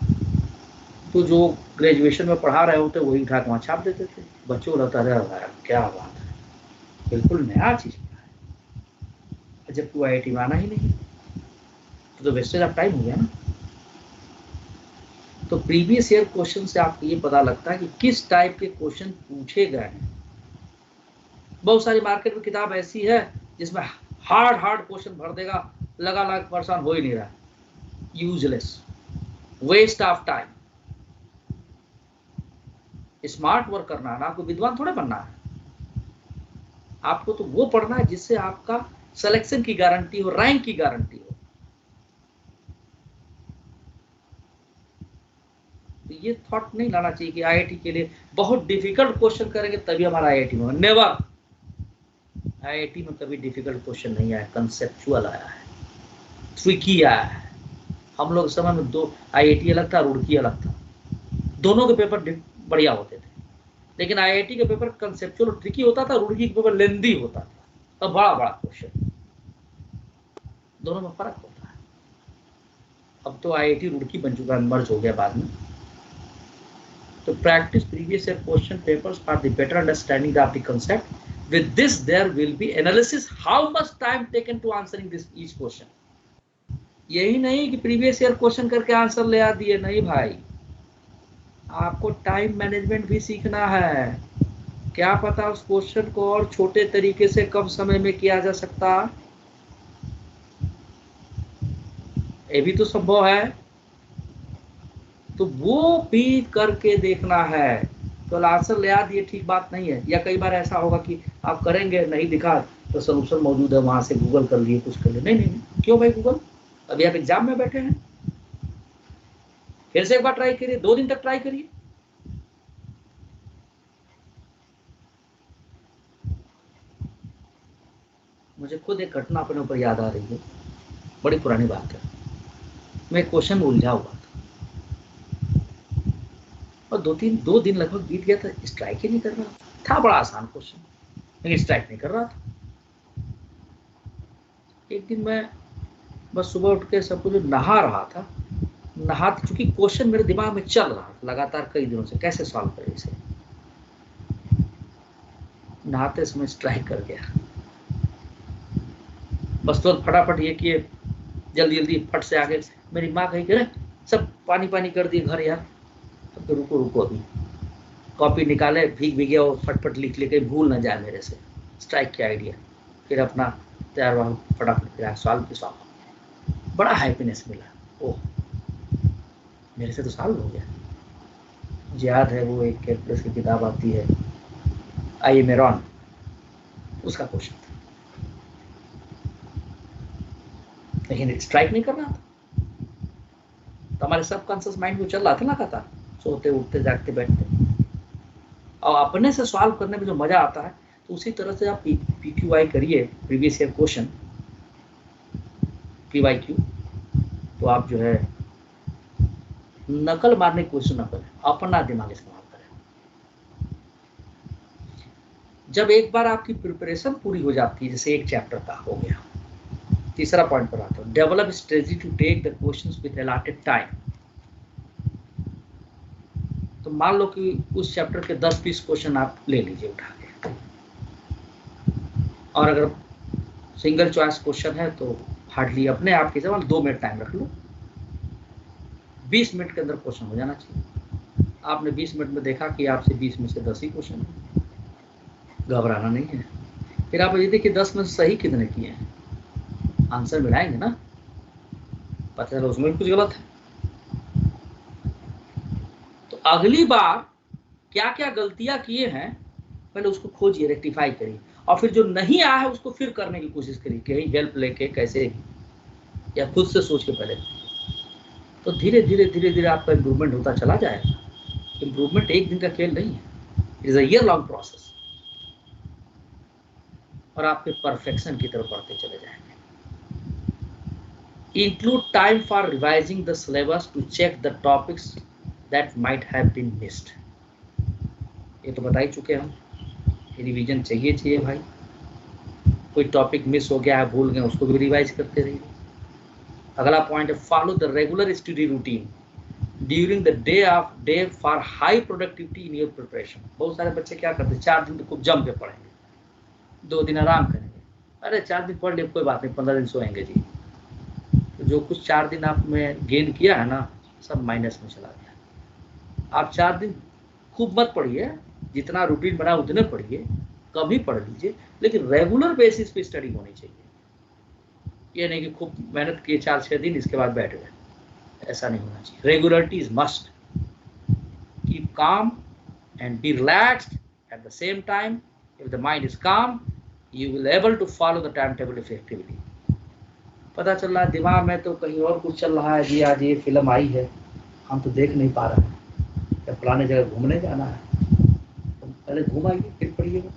तो जो ग्रेजुएशन में पढ़ा रहे होते वही उठा के वहाँ छाप देते थे। बच्चों को लगता था क्या बात है, बिल्कुल नया चीज है, जब तू IIT में आना ही नहीं तो वेस्टेज ऑफ टाइम हो गया ना। तो प्रीवियस ईयर क्वेश्चन से आपको ये पता लगता है कि किस टाइप के क्वेश्चन पूछे गए हैं। बहुत सारी मार्केट में किताब ऐसी है जिसमें हार्ड क्वेश्चन भर देगा, लगा परेशान हो ही नहीं रहा, useless, waste of time. Smart work करना है ना, आपको विद्वान थोड़े बनना है, आपको तो वो पढ़ना है जिससे आपका सिलेक्शन की गारंटी हो, रैंक की गारंटी हो। तो ये थॉट नहीं लाना चाहिए कि IIT के लिए बहुत डिफिकल्ट क्वेश्चन करेंगे तभी हमारा IIT में। नेवर, IIT में कभी डिफिकल्ट क्वेश्चन नहीं आया, कंसेप्चुअल आया है, ट्रिकी आया है। हम लोग समय में 2 IIT अलग था, रुड़की अलग था, दोनों के पेपर बढ़िया होते थे, लेकिन IIT के पेपर कंसेप्चुअल और ट्रिकी होता था, रुड़की के पेपर लेंदी होता था, तो बड़ा क्वेश्चन, दोनों में फर्क होता है। अब तो IIT रुड़की बन चुका है, मर्ज हो गया बाद में। तो practice previous year question papers for the better understanding of the concept. With this, there will be analysis how much time taken to answering this each question. यही नहीं कि प्रीवियस ईयर क्वेश्चन करके आंसर ले आ दिए, नहीं भाई, आपको time management भी सीखना है। क्या पता उस क्वेश्चन को और छोटे तरीके से कम समय में किया जा सकता, ये भी तो संभव है, तो वो भी करके देखना है। तो आंसर ले आ दिए ठीक बात नहीं है। या कई बार ऐसा होगा कि आप करेंगे नहीं दिखा तो सोल्यूशन मौजूद है, वहां से गूगल कर लिए, कुछ कर लिए। नहीं, क्यों भाई गूगल, अभी आप एग्जाम में बैठे हैं, फिर से एक बार ट्राई करिए, 2 दिन तक ट्राई करिए। मुझे खुद एक घटना अपने ऊपर याद आ रही है, बड़ी पुरानी बात है। मैं क्वेश्चन उलझा हुआ था और 2 दिन लगभग बीत गया था, स्ट्राइक ही नहीं कर रहा, था बड़ा आसान क्वेश्चन, लेकिन स्ट्राइक नहीं कर रहा था। एक दिन मैं बस सुबह उठ के सब कुछ नहा रहा था, चूंकि क्वेश्चन मेरे दिमाग में चल रहा था लगातार कई दिनों से, कैसे सॉल्व करें इसे। नहाते समय स्ट्राइक कर गया, बस तो फटाफट ये किए, जल्दी जल्दी फट से आगे। मेरी माँ कही कि सब पानी पानी कर दिए घर यार। तो रुको अभी, कॉपी निकाले, भीग गया और फटफट लिख ले, कहीं भूल ना जाए मेरे से स्ट्राइक के आइडिया। फिर अपना तैयार हुआ, फटाफट फिर सॉल्व की सॉल्व। बड़ा हैप्पीनेस मिला, ओह मेरे से तो सॉल्व हो गया। मुझे याद है वो एक कैलकुलस की किताब आती है, आई मेरॉन, उसका क्वेश्चन था, लेकिन स्ट्राइक नहीं कर रहा था। तो हमारे सबकॉन्शियस माइंड में चल रहा था लगातार, सोते उठते जागते बैठते। और अपने से सॉल्व करने में जो मजा आता है, तो उसी तरह से आप PQI करिए, प्रीवियस ईयर क्वेश्चन, PYQ, तो आप जो है नकल मारने की कोशिश न करें, अपना दिमाग इस्तेमाल करें। जब एक बार आपकी प्रिपरेशन पूरी हो जाती है, जैसे एक चैप्टर का हो गया, तीसरा पॉइंट पर आता हूं, develop strategy to take the questions with allotted time. तो मान लो कि उस चैप्टर के 10-20 क्वेश्चन आप ले लीजिए उठा के, और अगर सिंगल चॉइस क्वेश्चन है तो हार्डली अपने आप के सवाल 2 मिनट टाइम रख लो, 20 मिनट के अंदर क्वेश्चन हो जाना चाहिए। आपने 20 मिनट में देखा कि आपसे 20 में से 10 ही क्वेश्चन, घबराना नहीं है। फिर आप ये देखिए 10 में से सही कितने किए हैं, आंसर मिलाएंगे ना, पता चला उसमें भी कुछ गलत है। तो अगली बार क्या क्या गलतियां किए हैं पहले उसको खोजिए, रेक्टिफाई करिए, और फिर जो नहीं आया है उसको फिर करने की कोशिश करिए, कहीं हेल्प लेके कैसे, या खुद से सोच के पहले। तो धीरे धीरे आपका इम्प्रूवमेंट होता चला जाएगा। इम्प्रूवमेंट एक दिन का खेल नहीं है, it is a year long process, और आपके परफेक्शन की तरफ बढ़ते चले जाएंगे। Include time for revising the syllabus to check the topics that might have been missed. ये तो बता ही चुके हम, रिवीजन चाहिए भाई। कोई टॉपिक मिस हो गया है, भूल गए, उसको भी रिवाइज करते रहिए। अगला पॉइंट है, follow the regular study routine during the day for high productivity in your preparation. बहुत सारे बच्चे क्या करते हैं, 4 दिन तो खूब जम के पढ़ेंगे, 2 दिन आराम करेंगे। अरे 4 दिन पढ़ लिए कोई बात नहीं, 15 दिन सोएंगे जी। तो जो कुछ 4 दिन आप में गेन किया है ना, सब माइनस में चला गया। आप 4 दिन खूब मत पढ़िए, जितना रूटीन बना उतने पढ़िए, कम ही पढ़ लीजिए, लेकिन रेगुलर बेसिस पे स्टडी होनी चाहिए। ये नहीं कि खूब मेहनत किए 4-6 दिन, इसके बाद बैठ गए, ऐसा नहीं होना चाहिए। Regularity is must. Keep calm and be relaxed at the same time. If the mind is calm, you will able to follow the time table effectively. पता चल रहा है दिमाग में तो कहीं और कुछ चल रहा है जी, आज ये फिल्म आई है, हम तो देख नहीं पा रहे हैं, या फलाने जगह घूमने जाना है, तो पहले घूम आइए फिर पढ़िएगा।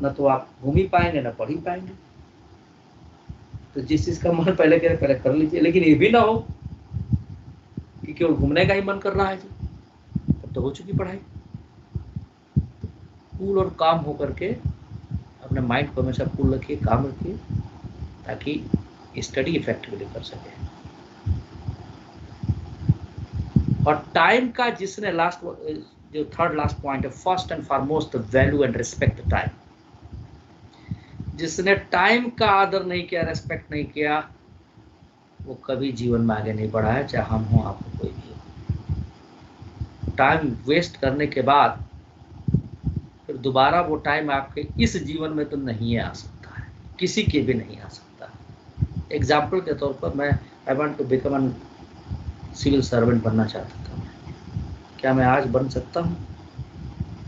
न तो आप घूम ही पाएंगे न पढ़ ही पाएंगे। तो जिस चीज का मन पहले करे पहले कर लीजिए, लेकिन ये भी ना हो कि केवल घूमने का ही मन कर रहा है जी, तब तो हो चुकी पढ़ाई। कूल और काम होकर के अपने माइंड को हमेशा कूल रखिए, काम रखिए, ताकि स्टडी इफेक्टिवली कर सके। और टाइम का जिसने जो थर्ड लास्ट पॉइंट है, first and foremost value and respect time. जिसने टाइम का आदर नहीं किया, रेस्पेक्ट नहीं किया, वो कभी जीवन में आगे नहीं बढ़ा है, चाहे हम हो, आप हो, कोई भी हो। टाइम वेस्ट करने के बाद फिर दोबारा वो टाइम आपके इस जीवन में तो नहीं आ सकता है, किसी के भी नहीं आ सकता। एग्जाम्पल के तौर पर मैं I want to become an civil servant बनना चाहता था। क्या मैं आज बन सकता हूँ?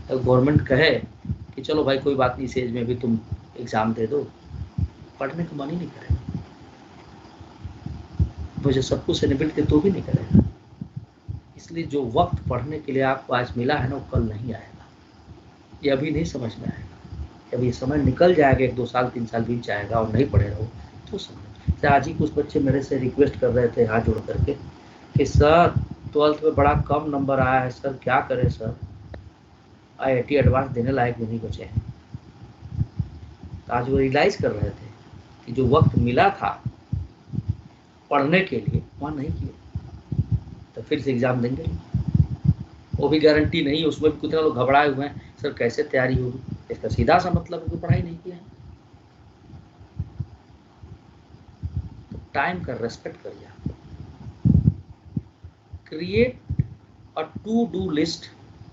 तो गवर्नमेंट कहे कि चलो भाई कोई बात नहीं, इस एज में भी तुम एग्ज़ाम दे दो, पढ़ने का मन ही नहीं करेगा, मुझे सब कुछ से निपट के तो भी नहीं करेगा। इसलिए जो वक्त पढ़ने के लिए आपको आज मिला है ना, वो कल नहीं आएगा, ये अभी नहीं समझ में आएगा। जब ये समय निकल जाएगा, 1-2 साल 3 साल बीत जाएगा और नहीं पढ़े रहो तो समझ। आज ही कुछ बच्चे मेरे से रिक्वेस्ट कर रहे थे हाथ जोड़ करके कि सर 12th में बड़ा कम नंबर आया है सर, क्या करें सर। IIT एडवांस देने लायक भी नहीं बचे हैं। तो आज वो रियलाइज कर रहे थे कि जो वक्त मिला था पढ़ने के लिए वहाँ नहीं किया, तो फिर से एग्जाम देंगे, वो भी गारंटी नहीं है, उसमें भी कितने लोग घबराए हुए हैं, सर कैसे तैयारी होगी। इसका सीधा सा मतलब है कि पढ़ाई नहीं किया है। तो टाइम का रेस्पेक्ट करिए, create a to do list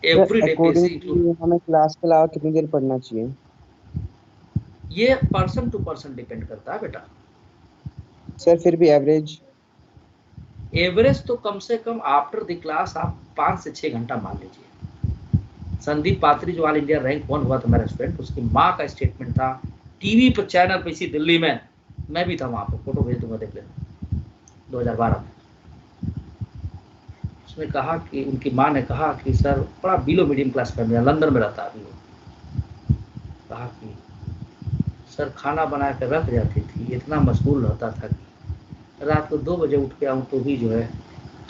every day basis. हमें क्लास के अलावा कितनी देर पढ़ना चाहिए? ये पर्सन टू पर्सन डिपेंड करता है बेटा। सर फिर भी एवरेज तो कम से कम आफ्टर द क्लास आप 5 से 6 घंटा मान लीजिए। संदीप पात्री जो ऑल इंडिया रैंक 1 हुआ था मेरा स्टूडेंट, उसकी माँ का स्टेटमेंट था टीवी पर चैनल पे इसी दिल्ली में, मैं भी था वहाँ पर, फोटो भेज दूंगा देख लेना, 2012 में। उसने कहा कि उनकी माँ ने कहा कि सर बड़ा below medium class family, London में रहता अभी वो, कहा कि सर खाना बना कर रख जाती थी, इतना मशगूल रहता था कि रात को 2 बजे उठ के आऊँ तो भी जो है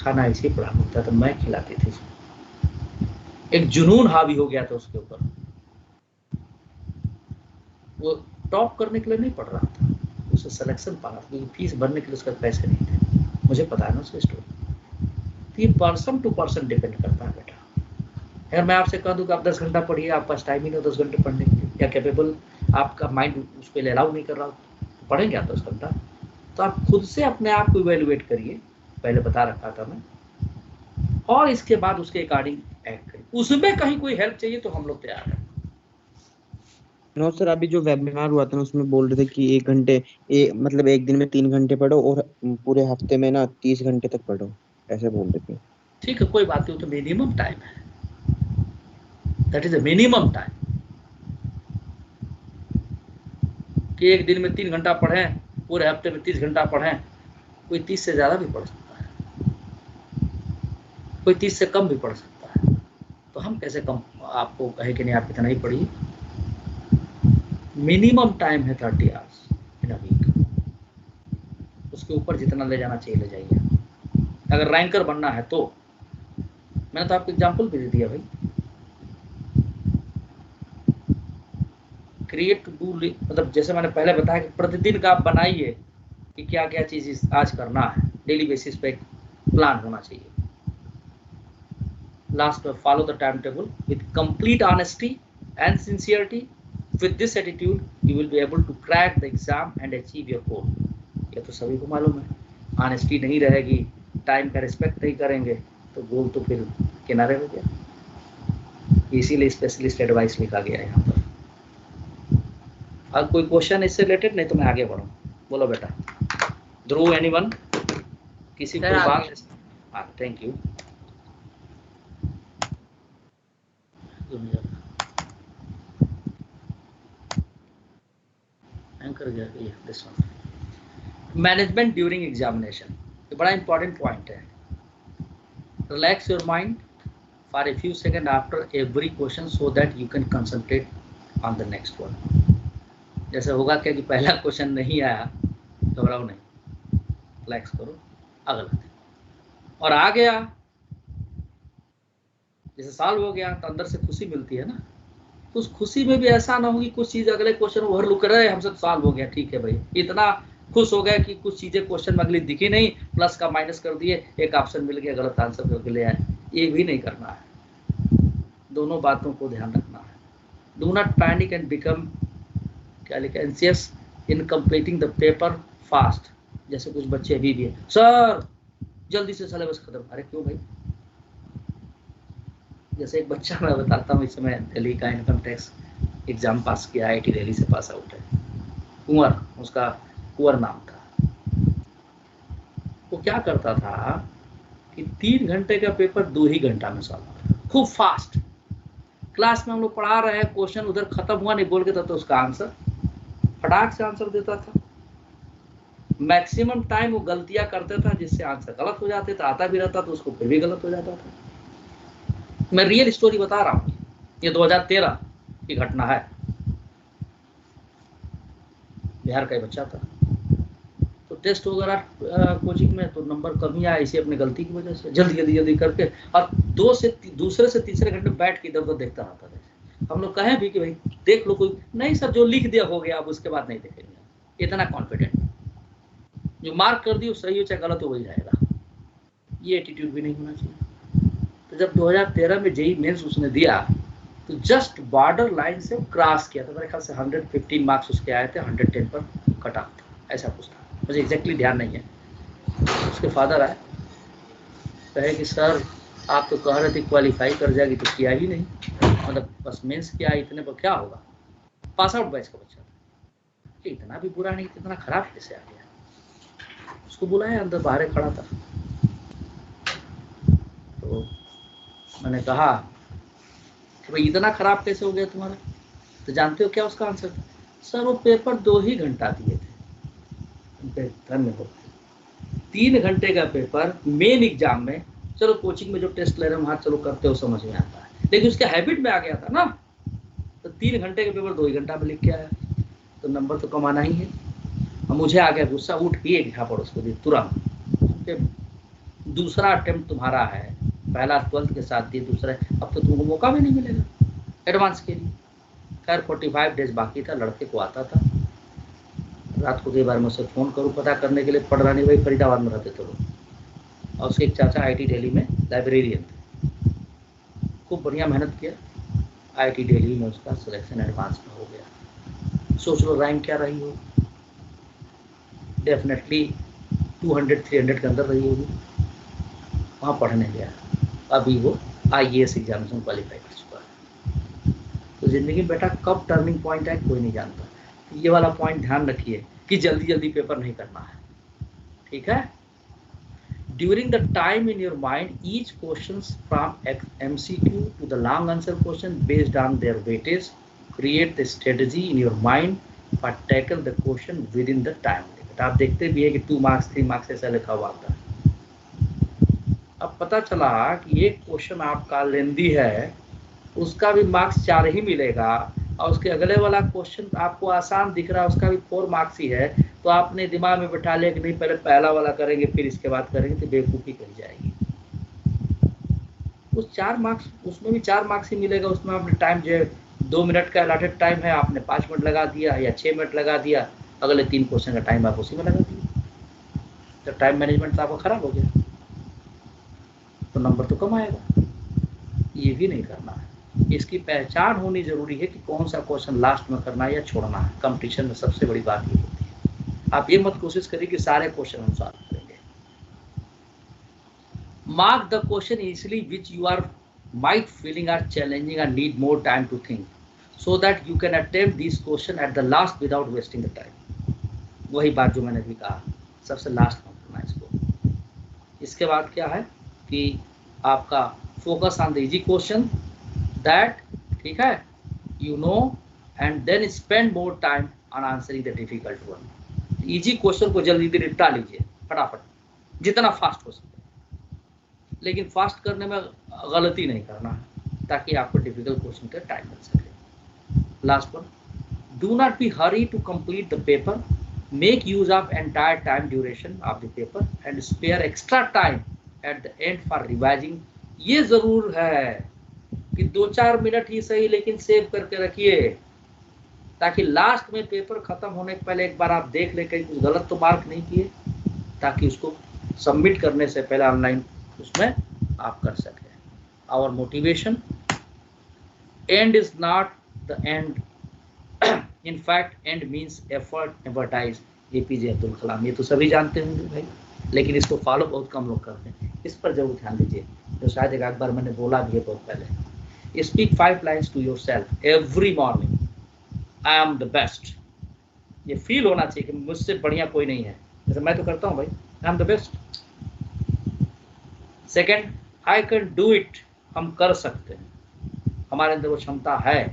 खाना ऐसे पड़ा होता, तो मैं खिलाती थी। एक जुनून हावी हो गया था उसके ऊपर, वो टॉप करने के लिए नहीं पढ़ रहा था, उसे सिलेक्शन पाना था, क्योंकि फीस भरने के लिए उसका पैसे नहीं थे। मुझे पता है ना उसकी स्टोरी। तो ये पर्सन टू पर्सन डिपेंड करता है बेटा। अगर मैं आपसे कह दूं कि आप 10 घंटा पढ़िए, आपके पास टाइम ही नहीं हो 10 घंटे पढ़ने के लिए, या कैपेबल आपका माइंड उस पर अलाउ नहीं कर रहा, तो पढ़ेंगे आप 10 घंटा? तो आप खुद से अपने आप को इवेल्युएट करिए, पहले बता रखा था मैं, और इसके बाद उसके अकॉर्डिंग एक्ट करिए। उसमें कहीं कोई हेल्प चाहिए तो हम लोग तैयार हैं। नो सर, अभी जो वेबिनार हुआ था ना उसमें बोल रहे थे कि 1 घंटे मतलब एक दिन में 3 घंटे पढ़ो और पूरे हफ्ते में ना 30 घंटे तक पढ़ो, ऐसे बोल रहे थे। ठीक है, कोई बात नहीं, तो मिनिमम टाइम है, that is the minimum time. कि एक दिन में 3 घंटा पढ़ें, पूरे हफ्ते में 30 घंटा पढ़ें, कोई 30 से ज़्यादा भी पढ़ सकता है, कोई 30 से कम भी पढ़ सकता है। तो हम कैसे कम आपको कहे कि नहीं आप इतना ही पढ़िए। मिनिमम टाइम है 30 आवर्स इन अ वीक, उसके ऊपर जितना ले जाना चाहिए ले जाइए। अगर रैंकर बनना है तो मैंने तो आपको एग्जाम्पल भी दे दिया भाई। क्रिएट टू डू, मतलब जैसे मैंने पहले बताया कि प्रतिदिन का आप बनाइए कि क्या क्या चीज़ आज करना है, डेली बेसिस पे प्लान होना चाहिए। लास्ट में follow the time table with complete honesty and sincerity. With this attitude you will be able to crack the exam and achieve your goal. ये तो सभी को मालूम है। ऑनेस्टी नहीं रहेगी, टाइम का रिस्पेक्ट नहीं करेंगे तो गोल तो फिर किनारे हो गया। इसीलिए स्पेशलिस्ट एडवाइस लिखा गया है यहाँ पर। अब कोई क्वेश्चन इससे रिलेटेड? नहीं तो मैं आगे बढ़ूँ। बोलो बेटा। ध्रुव, एनीवन? किसी को बात? हाँ, थैंक यू। एंकर गया this one. Management during examination, ये बड़ा इंपॉर्टेंट पॉइंट है। Relax your mind for a few second after every question so that you can concentrate on the next one. जैसे होगा क्या कि पहला क्वेश्चन नहीं आया, घबराओ नहीं, रिलैक्स करो, अगला। और आ गया, जैसे सॉल्व हो गया तो अंदर से खुशी मिलती है ना। तो उस खुशी में भी ऐसा ना हो कि कुछ चीज़ अगले क्वेश्चन में ओवर लुक रहे, हमसे सॉल्व हो गया, ठीक है भाई, इतना खुश हो गया कि कुछ चीज़ें क्वेश्चन में अगली दिखी नहीं, प्लस का माइनस कर दिए, एक ऑप्शन मिल गया, गलत आंसर करके ले आए। ये भी नहीं करना है, दोनों बातों को ध्यान रखना है। Do not panic and become, क्या लिखा, anxious in completing the paper fast. जैसे कुछ बच्चे अभी भी है, सर जल्दी से सिलेबस खत्म। अरे क्यों भाई? जैसे एक बच्चा मैं बताता हूँ, इस समय दिल्ली का इनकम टैक्स एग्जाम पास किया, IIT दिल्ली से पास आउट है, कुंवर, उसका कुंवर नाम था। वो क्या करता था कि 3 घंटे का पेपर 2 ही घंटा में सॉल्व करता, खूब फास्ट। क्लास में हम लोग पढ़ा रहे हैं, क्वेश्चन उधर खत्म हुआ नहीं बोल के तो उसका आंसर फटाक से आंसर देता था। मैक्सिमम टाइम वो गलतियां करता था जिससे आंसर गलत हो जाते थे, आता भी रहता तो उसको फिर भी गलत हो जाता था। मैं रियल स्टोरी बता रहा हूँ, ये 2013 की घटना है। बिहार का ही बच्चा था, तो टेस्ट वगैरह कोचिंग में तो नंबर कम ही आया, इसे अपनी गलती की वजह से जल्दी करके, और दूसरे से तीसरे घंटे बैठ के इधर उधर देखता रहता था। हम लोग कहें भी कि भाई देख लो, कोई नहीं सर जो लिख दिया हो गया, अब उसके बाद नहीं देखेंगे, इतना कॉन्फिडेंट। जो मार्क कर दी वो सही हो चाहे गलत हो वही रहेगा, ये एटीट्यूड भी नहीं होना चाहिए। तो जब 2013 में जेई मेंस उसने दिया तो जस्ट बॉर्डर लाइन से क्रॉस किया था, मेरे ख्याल से 115 मार्क्स उसके आए थे, 110 पर कट ऑफ था, ऐसा कुछ था, मुझे एग्जैक्टली ध्यान नहीं है। उसके फादर आए, कहे कि सर आप तो कह रहे थे क्वालिफाई कर जाएगी तो किया ही नहीं, मतलब बस मेंस किया, इतने पर क्या होगा। पास आउट बैच का बच्चा था, इतना भी बुरा नहीं, इतना खराब कैसे आ गया। उसको बुलाया, अंदर बाहर खड़ा था, तो मैंने कहा कि भाई इतना खराब कैसे हो गया तुम्हारा। तो जानते हो क्या उसका आंसर था? सर वो पेपर 2 ही घंटा दिए थे। धन्यवाद। 3 घंटे का पेपर मेन एग्जाम में, चलो कोचिंग में जो टेस्ट ले रहे हैं वहाँ चलो करते हो समझ में आता है, लेकिन उसके हैबिट में आ गया था ना, तो 3 घंटे का पेपर 2 ही घंटा में लिख के आया, तो नंबर तो कमाना ही है। अब मुझे आ गया गुस्सा, उठ के एक झापड़ उसको दी तुरंत। दूसरा अटेम्प्ट तुम्हारा है, पहला 12th के साथ दिए, दूसरा अब तो तुमको मौका भी नहीं मिलेगा एडवांस के लिए। खैर 45 डेज बाकी था, लड़के को आता था, रात को कई बार मैं उसे फ़ोन करूँ पता करने के लिए, पढ़ रहा नहीं, वही फरीदाबाद में रहते थे लोग, और उसके एक चाचा IIT दिल्ली में लाइब्रेरियन थे, खूब बढ़िया मेहनत किया, IIT दिल्ली में उसका सिलेक्शन एडवांस में हो गया। सोच लो रैंक क्या रही हो, डेफिनेटली 200-300 के अंदर रही होगी। वहाँ पढ़ने गया, अभी वो IAS एग्जामिनेशन क्वालिफाई कर चुका है। तो जिंदगी में बेटा कब टर्निंग पॉइंट है कोई नहीं जानता, ये वाला पॉइंट ध्यान रखिए कि जल्दी जल्दी पेपर नहीं करना है, ठीक है। During the time in your mind each question from MCQ to the long answer question based on their weightage, create the strategy in your mind for tackle the question within the time limit. आप देखते भी है कि 2 marks 3 marks ऐसा लिखा हुआ आता है। अब पता चला कि एक क्वेश्चन आपका लेंदी है, उसका भी मार्क्स 4 ही मिलेगा, और उसके अगले वाला क्वेश्चन आपको आसान दिख रहा है, उसका भी 4 मार्क्स ही है, तो आपने दिमाग में बैठा लिया कि नहीं पहले पहला वाला करेंगे फिर इसके बाद करेंगे, तो बेवकूफ़ी करी जाएगी। उस 4 मार्क्स, उसमें भी 4 मार्क्स ही मिलेगा, उसमें आपने टाइम जो है 2 मिनट का अलॉटेड टाइम है, आपने 5 मिनट लगा दिया या 6 मिनट लगा दिया, अगले 3 क्वेश्चन का टाइम आप उसी में लगा दिया, तो टाइम मैनेजमेंट तो आपका खराब हो गया, तो नंबर तो कम आएगा। ये भी नहीं करना है, इसकी पहचान होनी जरूरी है कि कौन सा क्वेश्चन लास्ट में करना है या छोड़ना है। कंपटीशन में सबसे बड़ी बात ये होती है, आप ये मत कोशिश करिए कि सारे क्वेश्चन हम सॉल्व करेंगे। Mark the question easily which you are might feeling are challenging and need more time to think, so that you can attempt this question at the last without wasting the time. वही बात जो मैंने भी कहा, सबसे last में करना है इसको। इसके बाद क्या है कि आपका focus on the easy question that, ठीक है, you know, and then spend more time on answering the difficult one. Easy question को जल्दी निपटा लीजिए फटाफट, जितना फास्ट हो सके, लेकिन फास्ट करने में गलती नहीं करना है, ताकि आपको डिफिकल्ट क्वेश्चन का टाइम मिल सके। Last one, do not be hurry to complete the paper, make use of entire time duration of the paper and spare extra time at the end for revising. ये जरूर है कि 2-4 minute ही सही, लेकिन save करके रखिए, ताकि लास्ट में पेपर खत्म होने के पहले एक बार आप देख लें कहीं कुछ गलत तो मार्क नहीं किए, ताकि उसको सबमिट करने से पहले ऑनलाइन उसमें आप कर सकें। Our motivation, end is not the end, in fact end means effort advertise. APJ Abdul Kalam, ये तो सभी जानते होंगे भाई, लेकिन इसको फॉलो बहुत कम लोग करते हैं, इस पर जरूर ध्यान दीजिए, जो शायद एक बार मैंने बोला भी है बहुत पहले। Speak 5 lines to yourself every morning, I am the best. ये फील होना चाहिए कि मुझसे बढ़िया कोई नहीं है, जैसे मैं तो करता हूँ भाई, I am the best. Second, I can do it, हम कर सकते हैं, हमारे अंदर वो क्षमता है।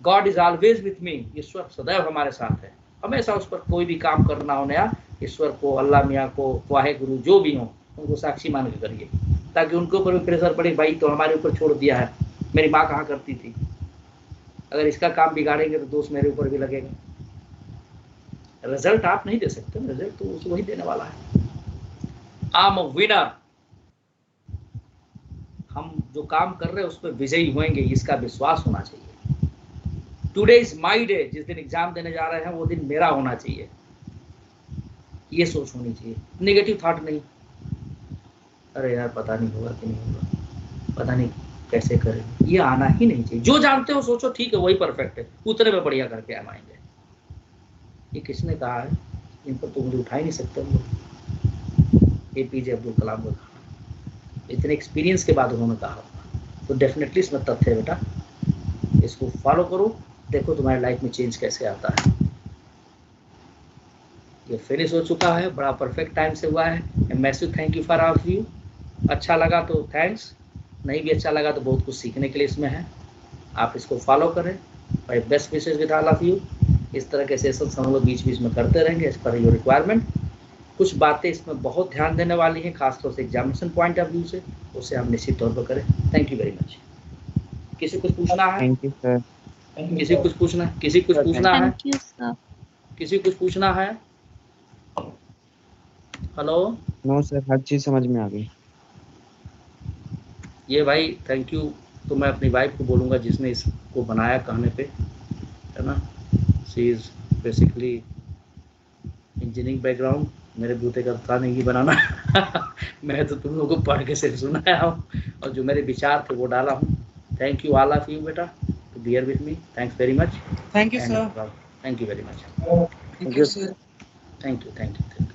God is always with me, ईश्वर सदैव हमारे साथ है, हमेशा उस पर कोई भी काम करना हो नया, ईश्वर को, अल्लाह मियाँ को, वाहे गुरु जो भी हो, उनको साक्षी मान के करिए, ताकि उनके ऊपर भी प्रेशर पड़े, भाई तो हमारे ऊपर छोड़ दिया है, मेरी माँ कहाँ करती थी, अगर इसका काम बिगाड़ेंगे तो दोष मेरे ऊपर भी लगेगा। रिजल्ट आप नहीं दे सकते, रिजल्ट तो उसे वही देने वाला है। आई एम अ विनर, हम जो काम कर रहे हैं उस पर विजयी होंगे, इसका विश्वास होना चाहिए। टुडे इज माई डे, जिस दिन एग्जाम देने जा रहे हैं वो दिन मेरा होना चाहिए, ये सोच होनी चाहिए। नेगेटिव थॉट नहीं, अरे यार पता नहीं होगा कि नहीं होगा, पता नहीं कैसे करेंगे, ये आना ही नहीं चाहिए। जो जानते हो सोचो ठीक है वही परफेक्ट है, उतने में बढ़िया करके हम आएंगे। ये किसने कहा है? इन पर तो मुझे उठा ही नहीं सकते हम लोग। APJ अब्दुल कलाम को कहा, इतने एक्सपीरियंस के बाद उन्होंने कहा, तो डेफिनेटली इसमें तथ्य है बेटा, इसको फॉलो करो, देखो तुम्हारी लाइफ में चेंज कैसे आता है। ये फिनिश हो चुका है, बड़ा परफेक्ट टाइम से हुआ है। Massive thank you for all of you. अच्छा लगा तो थैंक्स, नहीं भी अच्छा लगा तो बहुत कुछ सीखने के लिए इसमें है। आप इसको फॉलो करें। My best wishes with all of you. इस तरह के सेशंस हम लोग बीच बीच में करते रहेंगे एज पर योर रिक्वायरमेंट। कुछ बातें इसमें बहुत ध्यान देने वाली हैं, खासतौर से एग्जामिनेशन पॉइंट ऑफ व्यू से, उसे हम निश्चित तौर पर करें। Thank you very much. किसी कुछ पूछना है? Thank you sir. किसी कुछ पूछना है? किसी कुछ पूछना है? Thank you sir. किसी कुछ पूछना है? हेलो? नो सर, हर चीज समझ में आ गई। ये भाई थैंक यू तो मैं अपनी वाइफ को बोलूँगा जिसने इसको बनाया कहने पे, है ना। She is basically engineering background, मेरे बूते का था नहीं बनाना मैं तो तुम लोगों को पढ़ के सिर्फ सुनाया हूँ और जो मेरे विचार थे वो डाला हूँ। Thank you all of you बेटा to bear with me. Thanks very much. Thank you sir. Thank you very much. Thank you sir. Thank you.